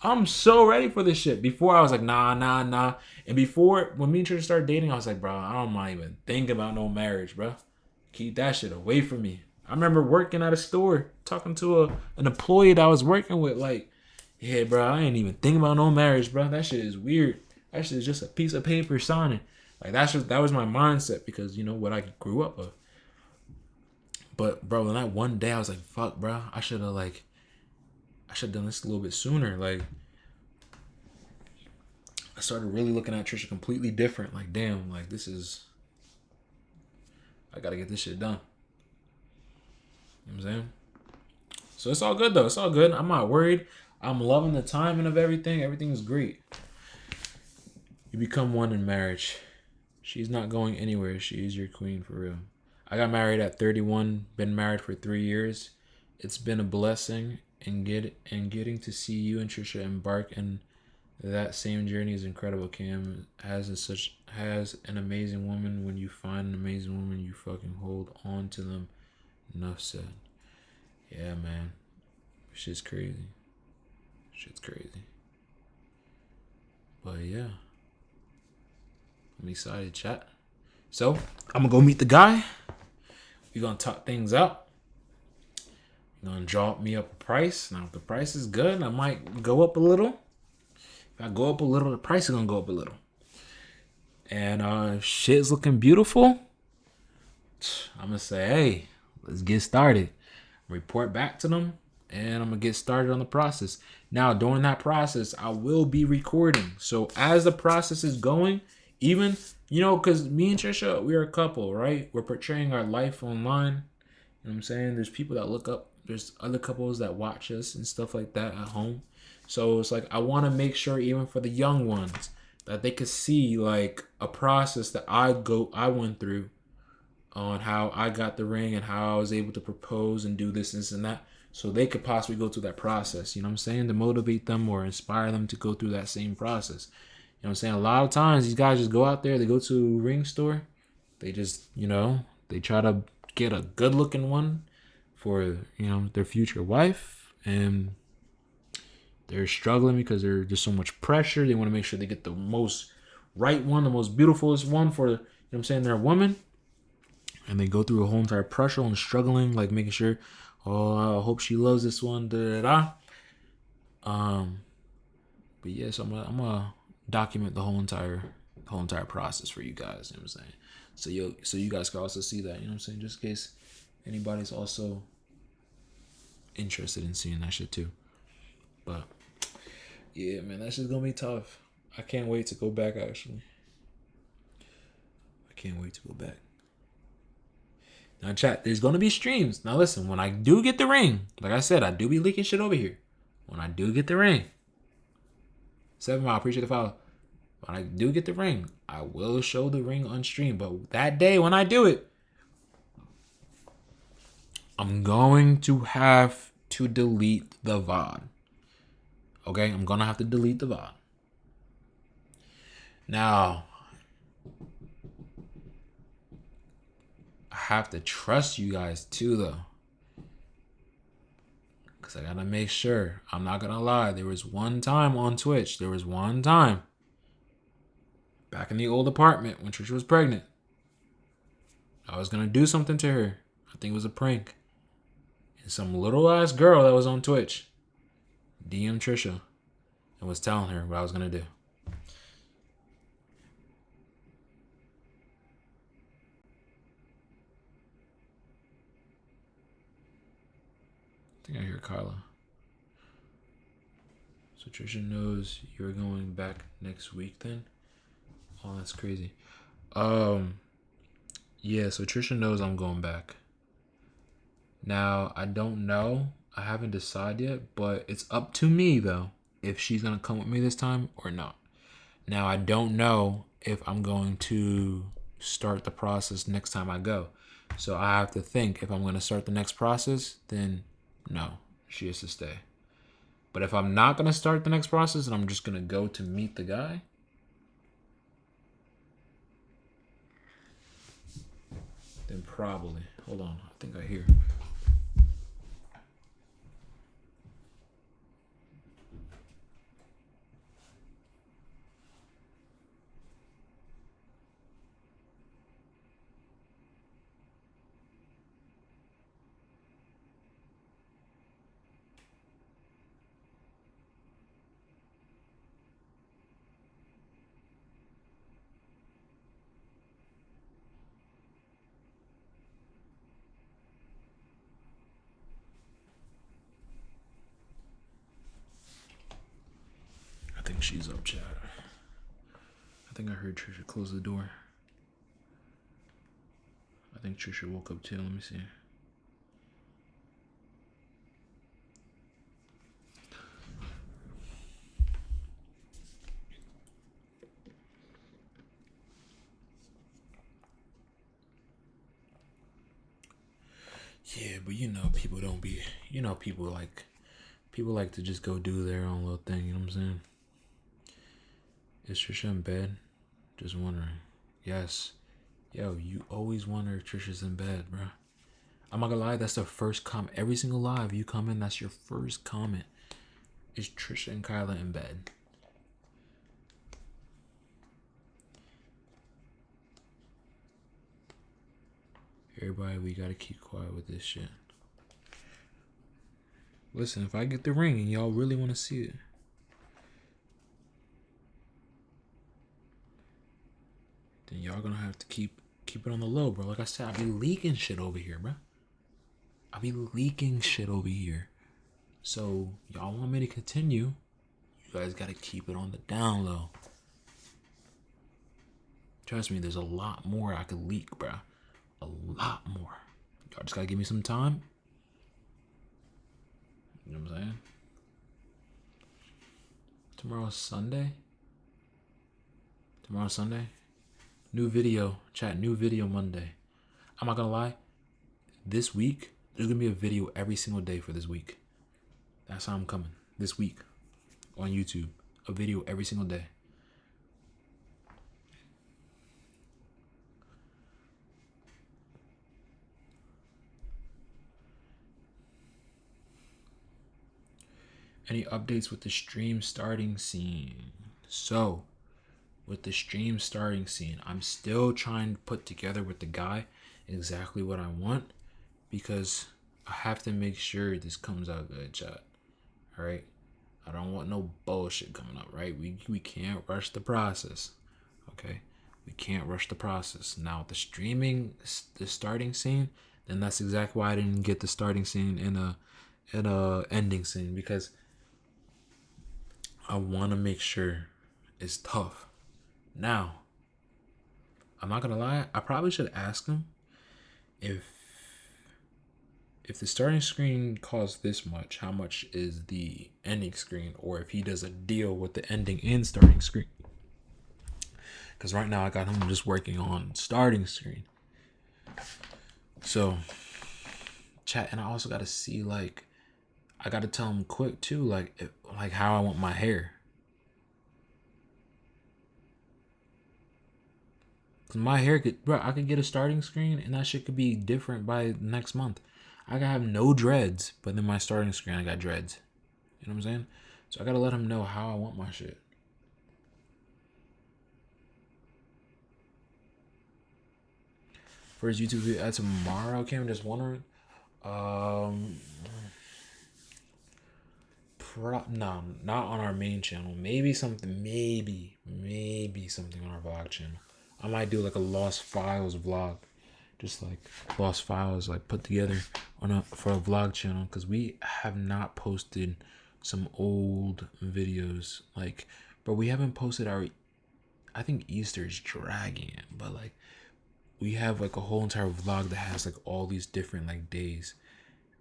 Speaker 1: I'm so ready for this shit. Before I was like, nah. And before, when me and Tricia started dating, I was like, bro, I don't mind even thinking about no marriage, bro. Keep that shit away from me. I remember working at a store, talking to an employee that I was working with, like, yeah, bro, I ain't even thinking about no marriage, bro. That shit is weird. That shit is just a piece of paper signing. Like, that was my mindset because, you know, what I grew up with. But, bro, when that one day I was like, fuck, bro, I should have done this a little bit sooner. Like, I started really looking at Tricia completely different. Like, damn, like, I gotta get this shit done. You know what I'm saying? So it's all good, though. It's all good. I'm not worried. I'm loving the timing of everything. Everything's great. You become one in marriage. She's not going anywhere. She is your queen for real. I got married at 31. Been married for 3 years. It's been a blessing. getting to see you and Tricia embark in that same journey is incredible. Kam has an amazing woman. When you find an amazing woman, you fucking hold on to them. Enough said. Yeah, man. Shit's crazy. But yeah, I'm excited, chat. So I'm gonna go meet the guy. We're gonna talk things out. You're gonna draw me up a price. Now, if the price is good, I might go up a little. If I go up a little, the price is gonna go up a little. And shit's looking beautiful. I'm gonna say, hey, let's get started. Report back to them, and I'm gonna get started on the process. Now, during that process, I will be recording. So as the process is going, even, because me and Tricia, we're a couple, right? We're portraying our life online. You know what I'm saying? There's people that look up. There's other couples that watch us and stuff like that at home. So it's like I want to make sure, even for the young ones, that they could see like a process that I went through on how I got the ring and how I was able to propose and do this and that, so they could possibly go through that process. You know what I'm saying? To motivate them or inspire them to go through that same process. You know what I'm saying? A lot of times these guys just go out there, they go to a ring store, they just, they try to get a good looking one for, their future wife, and they're struggling because there's just so much pressure. They want to make sure they get the most right one, the most beautifulest one for, their woman. And they go through a whole entire pressure and struggling, like making sure, I hope she loves this one, But yeah, so I'm gonna document the whole entire process for you guys. You know what I'm saying? So you guys can also see that. You know what I'm saying? Just in case anybody's also interested in seeing that shit too. But yeah, man, that shit's gonna be tough. I can't wait to go back. Actually, I can't wait to go back. Now, chat, there's going to be streams. Now, listen, when I do get the ring, like I said, I do be leaking shit over here. When I do get the ring, 7 Mile, appreciate the follow. When I do get the ring, I will show the ring on stream. But that day, when I do it, I'm going to have to delete the VOD. Okay? I'm going to have to delete the VOD. Now, I have to trust you guys too, though. Because I got to make sure. I'm not going to lie. There was one time on Twitch. Back in the old apartment when Tricia was pregnant. I was going to do something to her. I think it was a prank. And some little ass girl that was on Twitch DM Tricia and was telling her what I was going to do. I think I hear Kyla. So Tricia knows you're going back next week then? Oh, that's crazy. Yeah, so Tricia knows I'm going back. Now, I don't know. I haven't decided yet, but it's up to me though if she's going to come with me this time or not. Now, I don't know if I'm going to start the process next time I go. So I have to think, if I'm going to start the next process, then no, she has to stay. But if I'm not going to start the next process and I'm just going to go to meet the guy, then probably. Hold on. I think I hear. I think she's up, chat. I think I heard Tricia close the door. I think Tricia woke up too. Let me see. Yeah, but people don't be, people like People like to just go do their own little thing, you know what I'm saying? Is Trisha in bed? Just wondering. Yes. Yo, you always wonder if Trisha's in bed, bro. I'm not gonna lie, that's the first comment. Every single live you come in, that's your first comment. Is Tricia and Kyla in bed? Everybody, we gotta keep quiet with this shit. Listen, if I get the ring and y'all really want to see it, then y'all gonna have to keep it on the low, bro. Like I said, I be leaking shit over here, bro. I be leaking shit over here. So y'all want me to continue? You guys gotta keep it on the down low. Trust me, there's a lot more I could leak, bro. A lot more. Y'all just gotta give me some time. You know what I'm saying? Tomorrow's Sunday. New video, chat, new video Monday. I'm not gonna lie. This week, there's gonna be a video every single day for this week. That's how I'm coming. This week on YouTube. A video every single day. Any updates with the stream starting scene? So, with the stream starting scene, I'm still trying to put together with the guy exactly what I want, because I have to make sure this comes out good, chat. All right, I don't want no bullshit coming up. Right, we can't rush the process. Okay, we can't rush the process. Now the starting scene, then that's exactly why I didn't get the starting scene in a ending scene, because I want to make sure it's tough. Now, I'm not gonna lie, I probably should ask him if the starting screen costs this much, how much is the ending screen, or if he does a deal with the ending and starting screen. Because right now I got him just working on starting screen. So, chat, and I also got to see, like, I got to tell him quick too, like how I want my hair. My hair could, bro, I could get a starting screen and that shit could be different by next month. I could have no dreads, but then my starting screen, I got dreads. You know what I'm saying? So I gotta let him know how I want my shit. First YouTube video tomorrow. Okay, I'm just wondering. No, not on our main channel. Maybe something on our vlog channel. I might do like a Lost Files vlog, just like Lost Files, like put together for a vlog channel, because we have not posted some old videos. Like, but we haven't posted our. I think Easter's dragging it, but like we have like a whole entire vlog that has like all these different like days.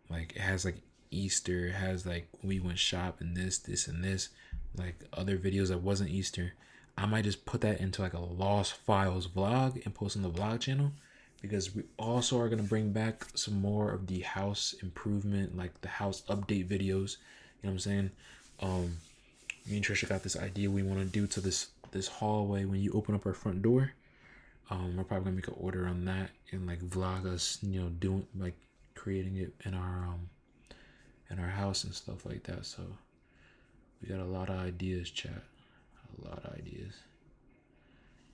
Speaker 1: Like it has like Easter, it has like we went shopping, this and this, like other videos that wasn't Easter. I might just put that into like a Lost Files vlog and post on the vlog channel, because we also are going to bring back some more of the house improvement, like the house update videos. You know what I'm saying? Me and Tricia got this idea we want to do to this hallway when you open up our front door. We're probably gonna make an order on that and like vlog us, you know, doing like creating it in our house and stuff like that. So we got a lot of ideas, chat. A lot of ideas.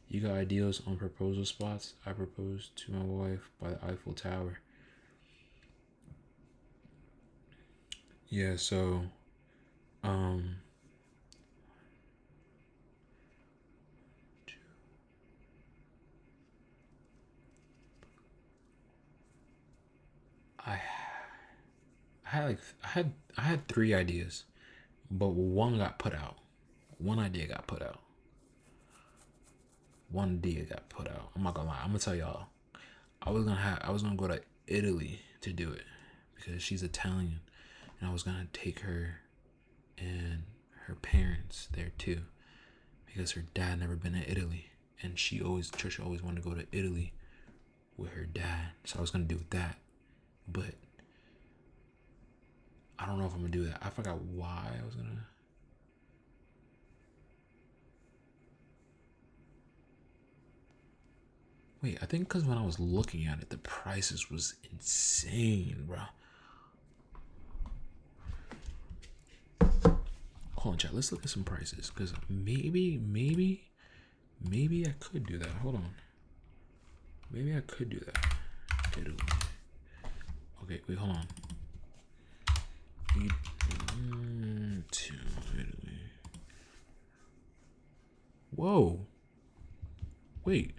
Speaker 1: You got ideas on proposal spots? I proposed to my wife by the Eiffel Tower. Yeah, so I had 3 ideas, but one got put out. One idea got put out. I'm not gonna lie. I'm gonna tell y'all. I was gonna go to Italy to do it, because she's Italian, and I was gonna take her and her parents there too, because her dad never been to Italy, and Tricia always wanted to go to Italy with her dad. So I was gonna do that, but I don't know if I'm gonna do that. I forgot why I was gonna. Wait, I think because when I was looking at it, the prices was insane, bro. Hold on, chat. Let's look at some prices, because maybe I could do that. Hold on. Maybe I could do that. Italy. Okay, wait, hold on. To Italy. Whoa. Wait.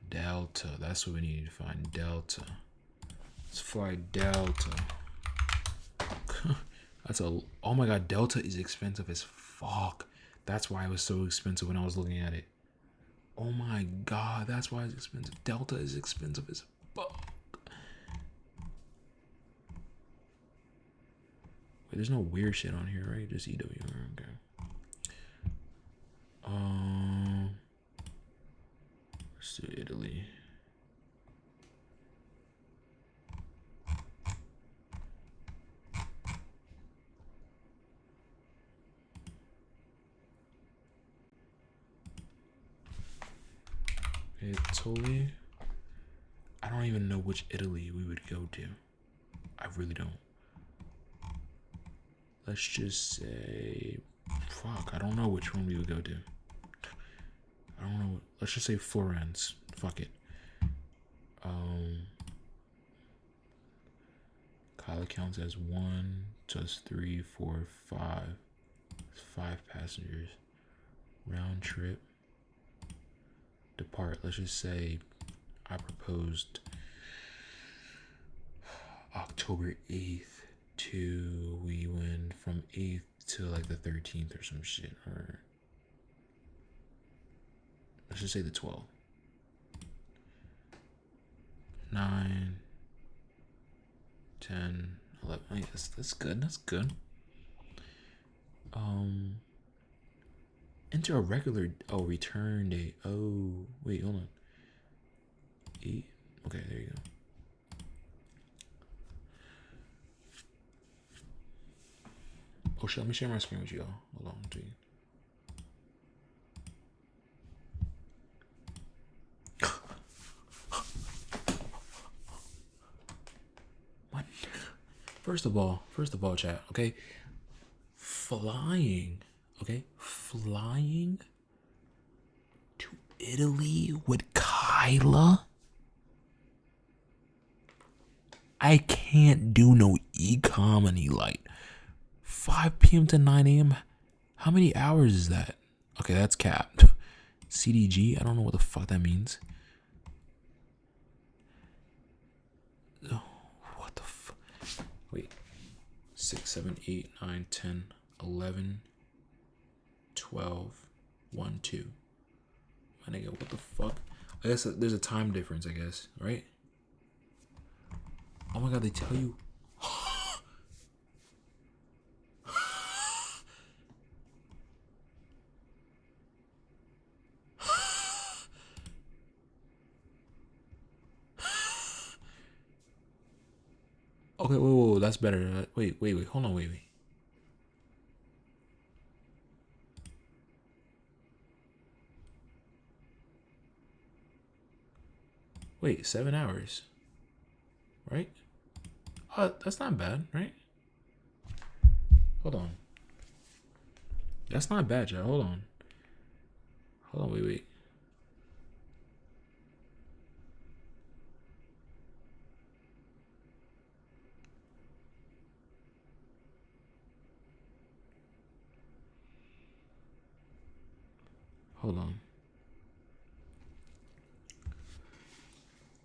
Speaker 1: Delta. That's what we need to find. Delta. Let's fly Delta. That's a. Oh my god, Delta is expensive as fuck. That's why it was so expensive when I was looking at it. Oh my god, that's why it's expensive. Delta is expensive as fuck. Wait, there's no weird shit on here, right? Just EWR. Okay. Let's do Italy. Italy. I don't even know which Italy we would go to. I really don't. Let's just say, fuck, I don't know which one we would go to. I don't know. Let's just say Florence. Fuck it. Kyla counts as 1, plus 3, 4, 5. It's 5 passengers. Round trip. Depart. Let's just say I proposed October 8th to, we went from 8th to like the 13th or some shit. Or let's just say the 12th. 9, 10, 11. Oh, yeah, that's good. That's good. Enter a regular. Oh, return date. Oh, wait, hold on. 8. Okay, there you go. Oh shit, let me share my screen with you all. Hold on, dude. What? First of all, chat, okay? Flying to Italy with Kyla? I can't do no economy light. 5 p.m. to 9 a.m. How many hours is that? Okay, that's capped. CDG? I don't know what the fuck that means. Oh, what the fuck? Wait. 6, 7, 8, 9, 10, 11, 12, 1, 2. My nigga, what the fuck? I guess there's a time difference, I guess, right? Oh my god, they tell you. Okay, wait, that's better. Wait, hold on, wait. Wait, 7 hours, right? That's not bad, right? Hold on. That's not bad, y'all. Hold on, wait. Hold on.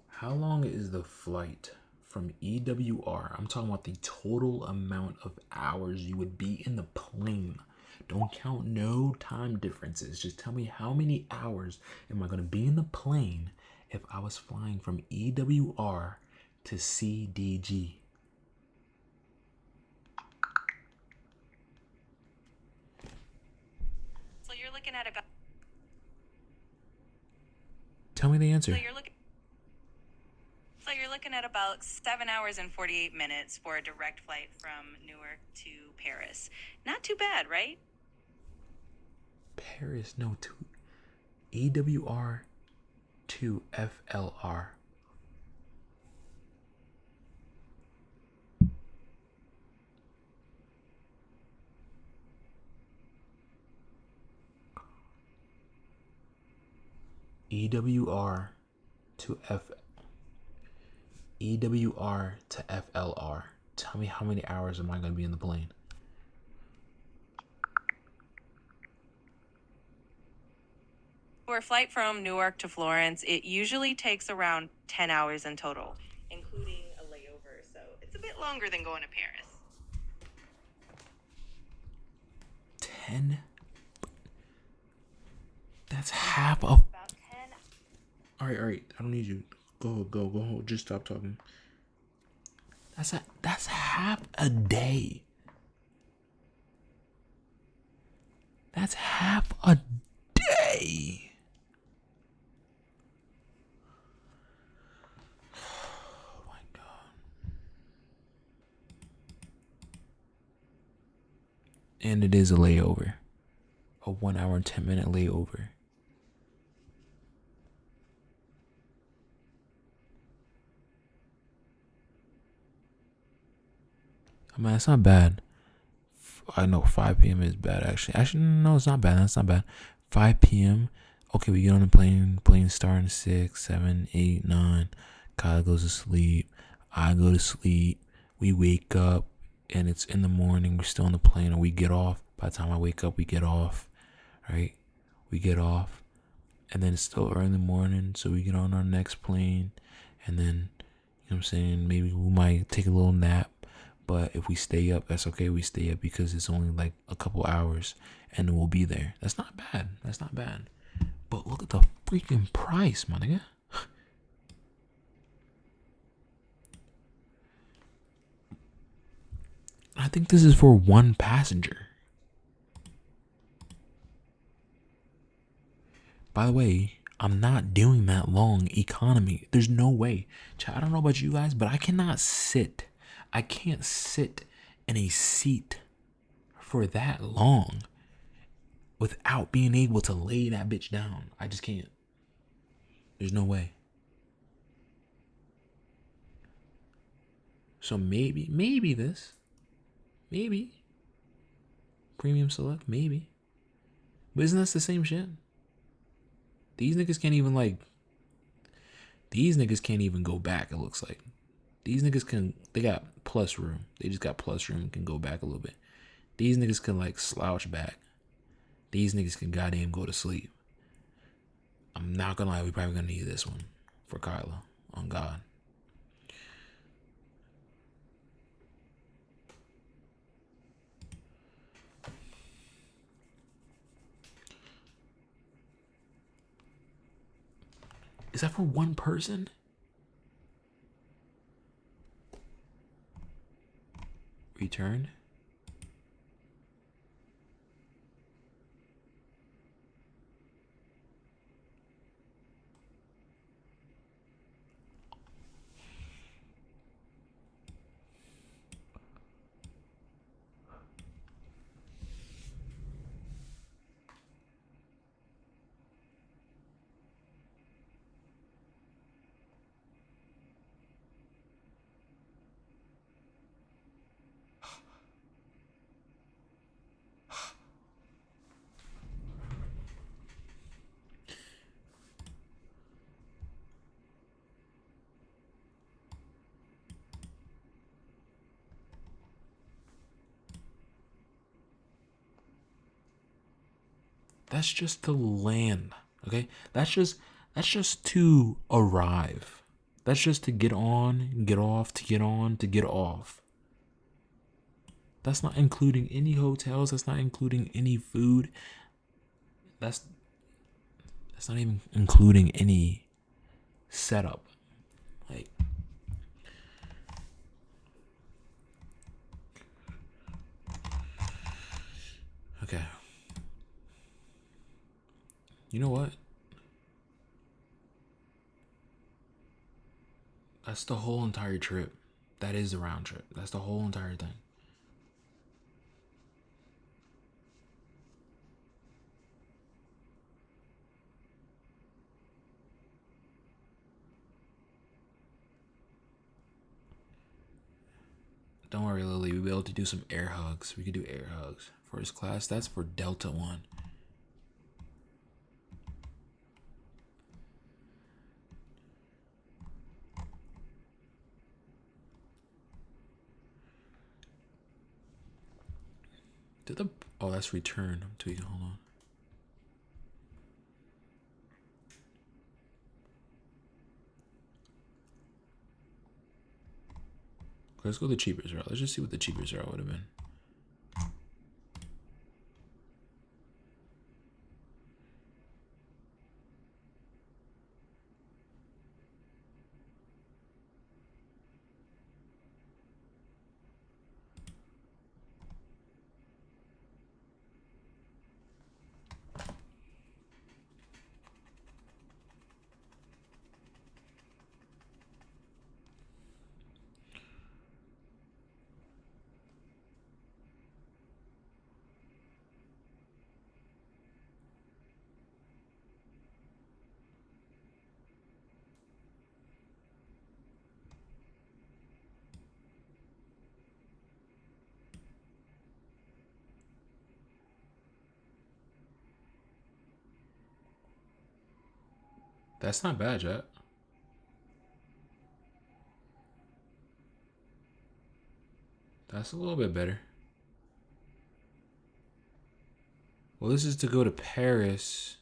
Speaker 1: How long is the flight from EWR? I'm talking about the total amount of hours you would be in the plane Don't count no time differences. Just tell me how many hours am I going to be in the plane if I was flying from EWR to CDG?
Speaker 2: So you're looking at about.
Speaker 1: Tell me the answer.
Speaker 2: So you're looking at about 7 hours and 48 minutes for a direct flight from Newark to Paris. Not too bad, right?
Speaker 1: Paris, no, to EWR to FLR. EWR to EWR to FLR. Tell me how many hours am I going to be in the plane?
Speaker 2: For a flight from Newark to Florence, it usually takes around 10 hours in total, including a layover, so it's a bit longer than going to Paris.
Speaker 1: 10? That's half of...
Speaker 2: About 10.
Speaker 1: Alright. I don't need you. Go. Just stop talking. That's half a day. That's half a day. Oh my god. And it is a layover. A 1 hour and 10-minute layover. I mean, it's not bad. I know 5 p.m. is bad, actually. Actually, no, it's not bad. That's not bad. 5 p.m. Okay, we get on the plane. Plane starting 6, 7, 8, 9. Kyle goes to sleep. I go to sleep. We wake up, and it's in the morning. We're still on the plane, or we get off. By the time I wake up, we get off. Right? We get off. And then it's still early in the morning, so we get on our next plane. And then, you know what I'm saying, maybe we might take a little nap. But if we stay up, that's okay. We stay up because it's only like a couple hours and then we'll be there. That's not bad. But look at the freaking price, my nigga. I think this is for one passenger. By the way, I'm not doing that long economy. There's no way. I don't know about you guys, but I can't sit in a seat for that long without being able to lay that bitch down. I just can't. There's no way. So maybe this. Maybe. Premium select, maybe. But isn't that the same shit? These niggas can't even go back, it looks like. These niggas they got plus room. They just got plus room and can go back a little bit. These niggas can like slouch back. These niggas can goddamn go to sleep. I'm not gonna lie, we probably gonna need this one for Kyla. On God. Is that for one person? Return. That's just to land, okay? That's just to arrive. That's just to get on, get off, to get on, to get off. That's not including any hotels. That's not including any food. That's not even including any setup. Like, okay. You know what? That's the whole entire trip. That is the round trip. That's the whole entire thing. Don't worry, Lily. We'll be able to do some air hugs. We could do air hugs. First class, that's for Delta 1. Oh, that's return. I'm tweaking. Hold on. Let's go the cheapest route. Let's just see what the cheapest route would have been. That's not bad, Jet. That's a little bit better. Well, this is to go to Paris.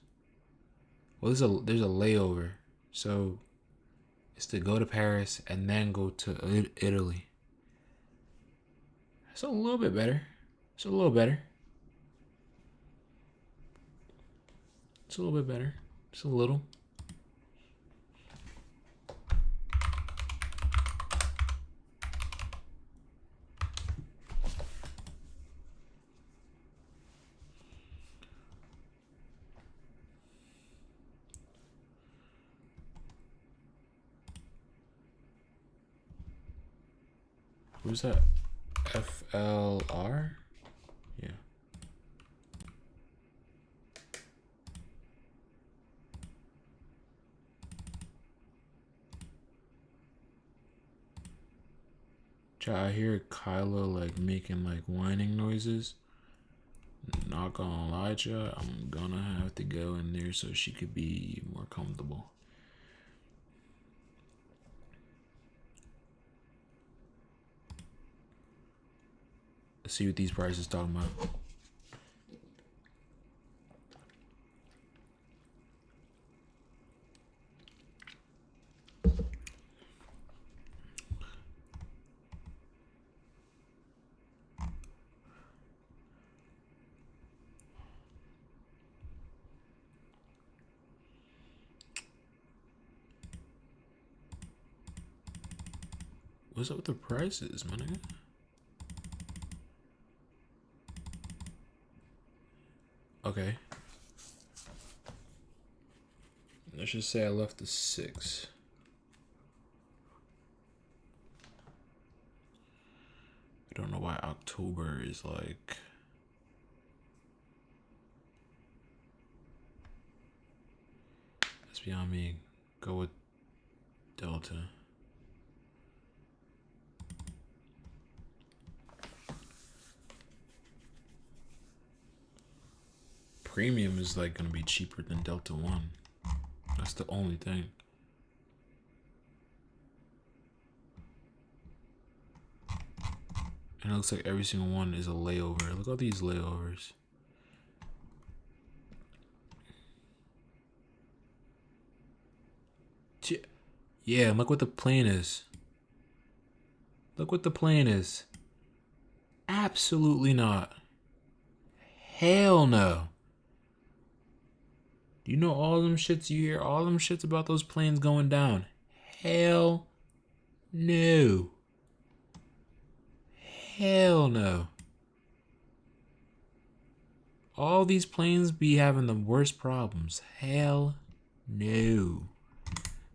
Speaker 1: Well, there's a layover, so it's to go to Paris and then go to Italy. It's a little bit better. It's a little better. It's a little bit better. Just a little. Who's that? FLR? Yeah. I hear Kyla like making like whining noises. Not gonna lie to you, I'm gonna have to go in there so she could be more comfortable. Let's see what these prices talking about. What's up with the prices, man? Okay. Let's just say I left the 6. I don't know why October is like. That's beyond me. Go with Delta. Premium is like gonna be cheaper than Delta 1. That's the only thing. And it looks like every single one is a layover. Look at all these layovers. Yeah, look what the plane is. Look what the plane is. Absolutely not. Hell no. Do you know all them shits you hear? All them shits about those planes going down. Hell no. Hell no. All these planes be having the worst problems. Hell no.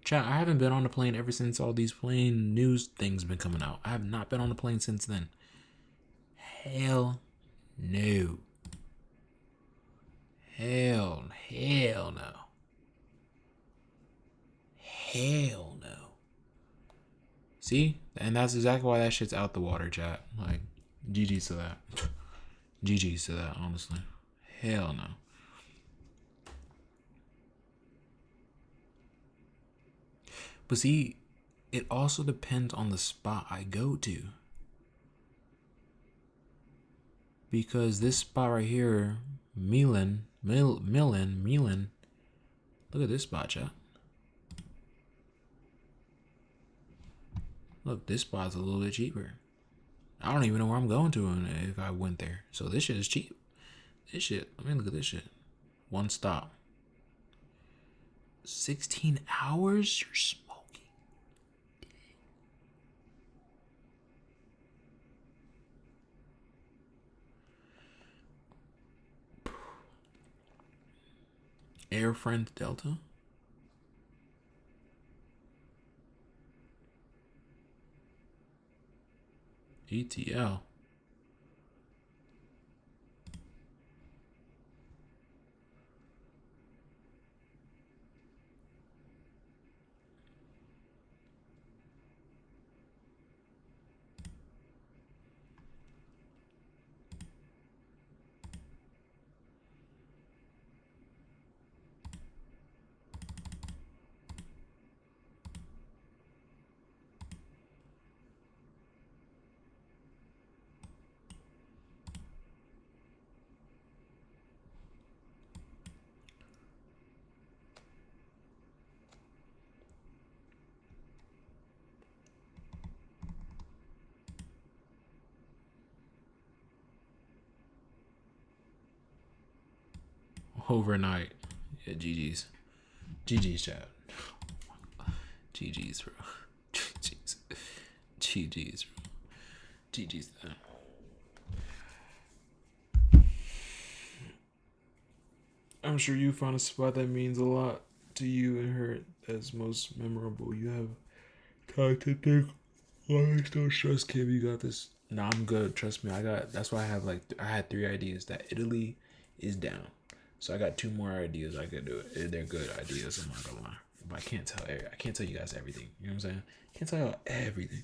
Speaker 1: Chat, I haven't been on a plane ever since all these plane news things been coming out. I have not been on a plane since then. Hell no. Hell no. Hell no. See? And that's exactly why that shit's out the water, chat. Like, GG's to that. GG's to that, honestly. Hell no. But see, it also depends on the spot I go to. Because this spot right here, Milan. Look at this spot, chat. Look, this spot's a little bit cheaper. I don't even know where I'm going to if I went there. So this shit is cheap. This shit, I mean, look at this shit. One stop. 16 hours? You're smoking. Air France Delta? ETL. Overnight. Yeah, GG's. GG's, chat. GG's, bro. GG's. GG's, bro. GG's, that. I'm sure you found a spot that means a lot to you and her that's most memorable. You have time to think. Why don't stress, Kim? You got this. Nah, I'm good. Trust me. That's why I had 3 ideas. That Italy is down. So I got 2 more ideas I could do it. They're good ideas, I'm not gonna lie. But I can't tell you guys everything. You know what I'm saying? I can't tell you everything.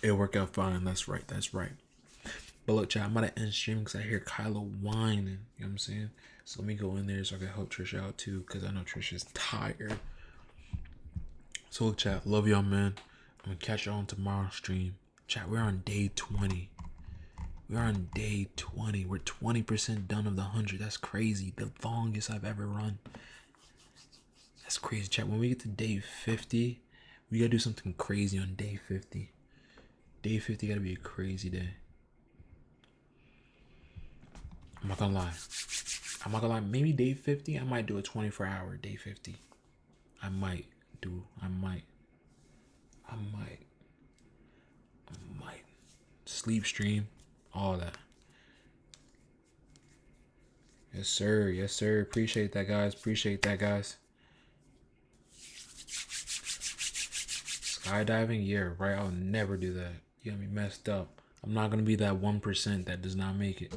Speaker 1: It'll work out fine. That's right. But look, chat, I'm about to end stream because I hear Kyla whining. You know what I'm saying? So let me go in there so I can help Tricia out too, because I know Tricia's tired. So look, chat, love y'all, man. I'm gonna catch y'all on tomorrow's stream. Chat, we're on day 20. We're 20% done of the 100. That's crazy. The longest I've ever run. That's crazy, chat. When we get to day 50, we gotta do something crazy on day 50. Day 50 gotta be a crazy day. I'm not gonna lie. Maybe day 50, I might do a 24-hour day 50. I might. Sleep stream. All that. Yes, sir. Appreciate that, guys. Skydiving? Yeah, right. I'll never do that. You got me messed up. I'm not gonna be that 1% that does not make it.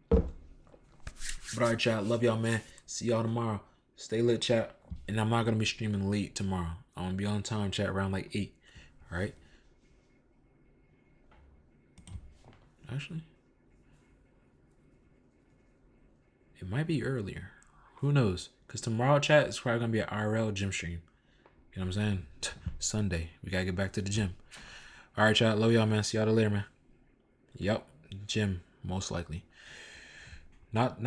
Speaker 1: But alright, chat. Love y'all, man. See y'all tomorrow. Stay lit, chat. And I'm not gonna be streaming late tomorrow. I'm gonna be on time, chat, around like 8. Alright? Actually, it might be earlier. Who knows? Because tomorrow, chat, is probably gonna be an IRL gym stream. You know what I'm saying? Sunday. We gotta get back to the gym. Alright, chat. Love y'all, man. See y'all later, man. Yep. Gym, most likely. Not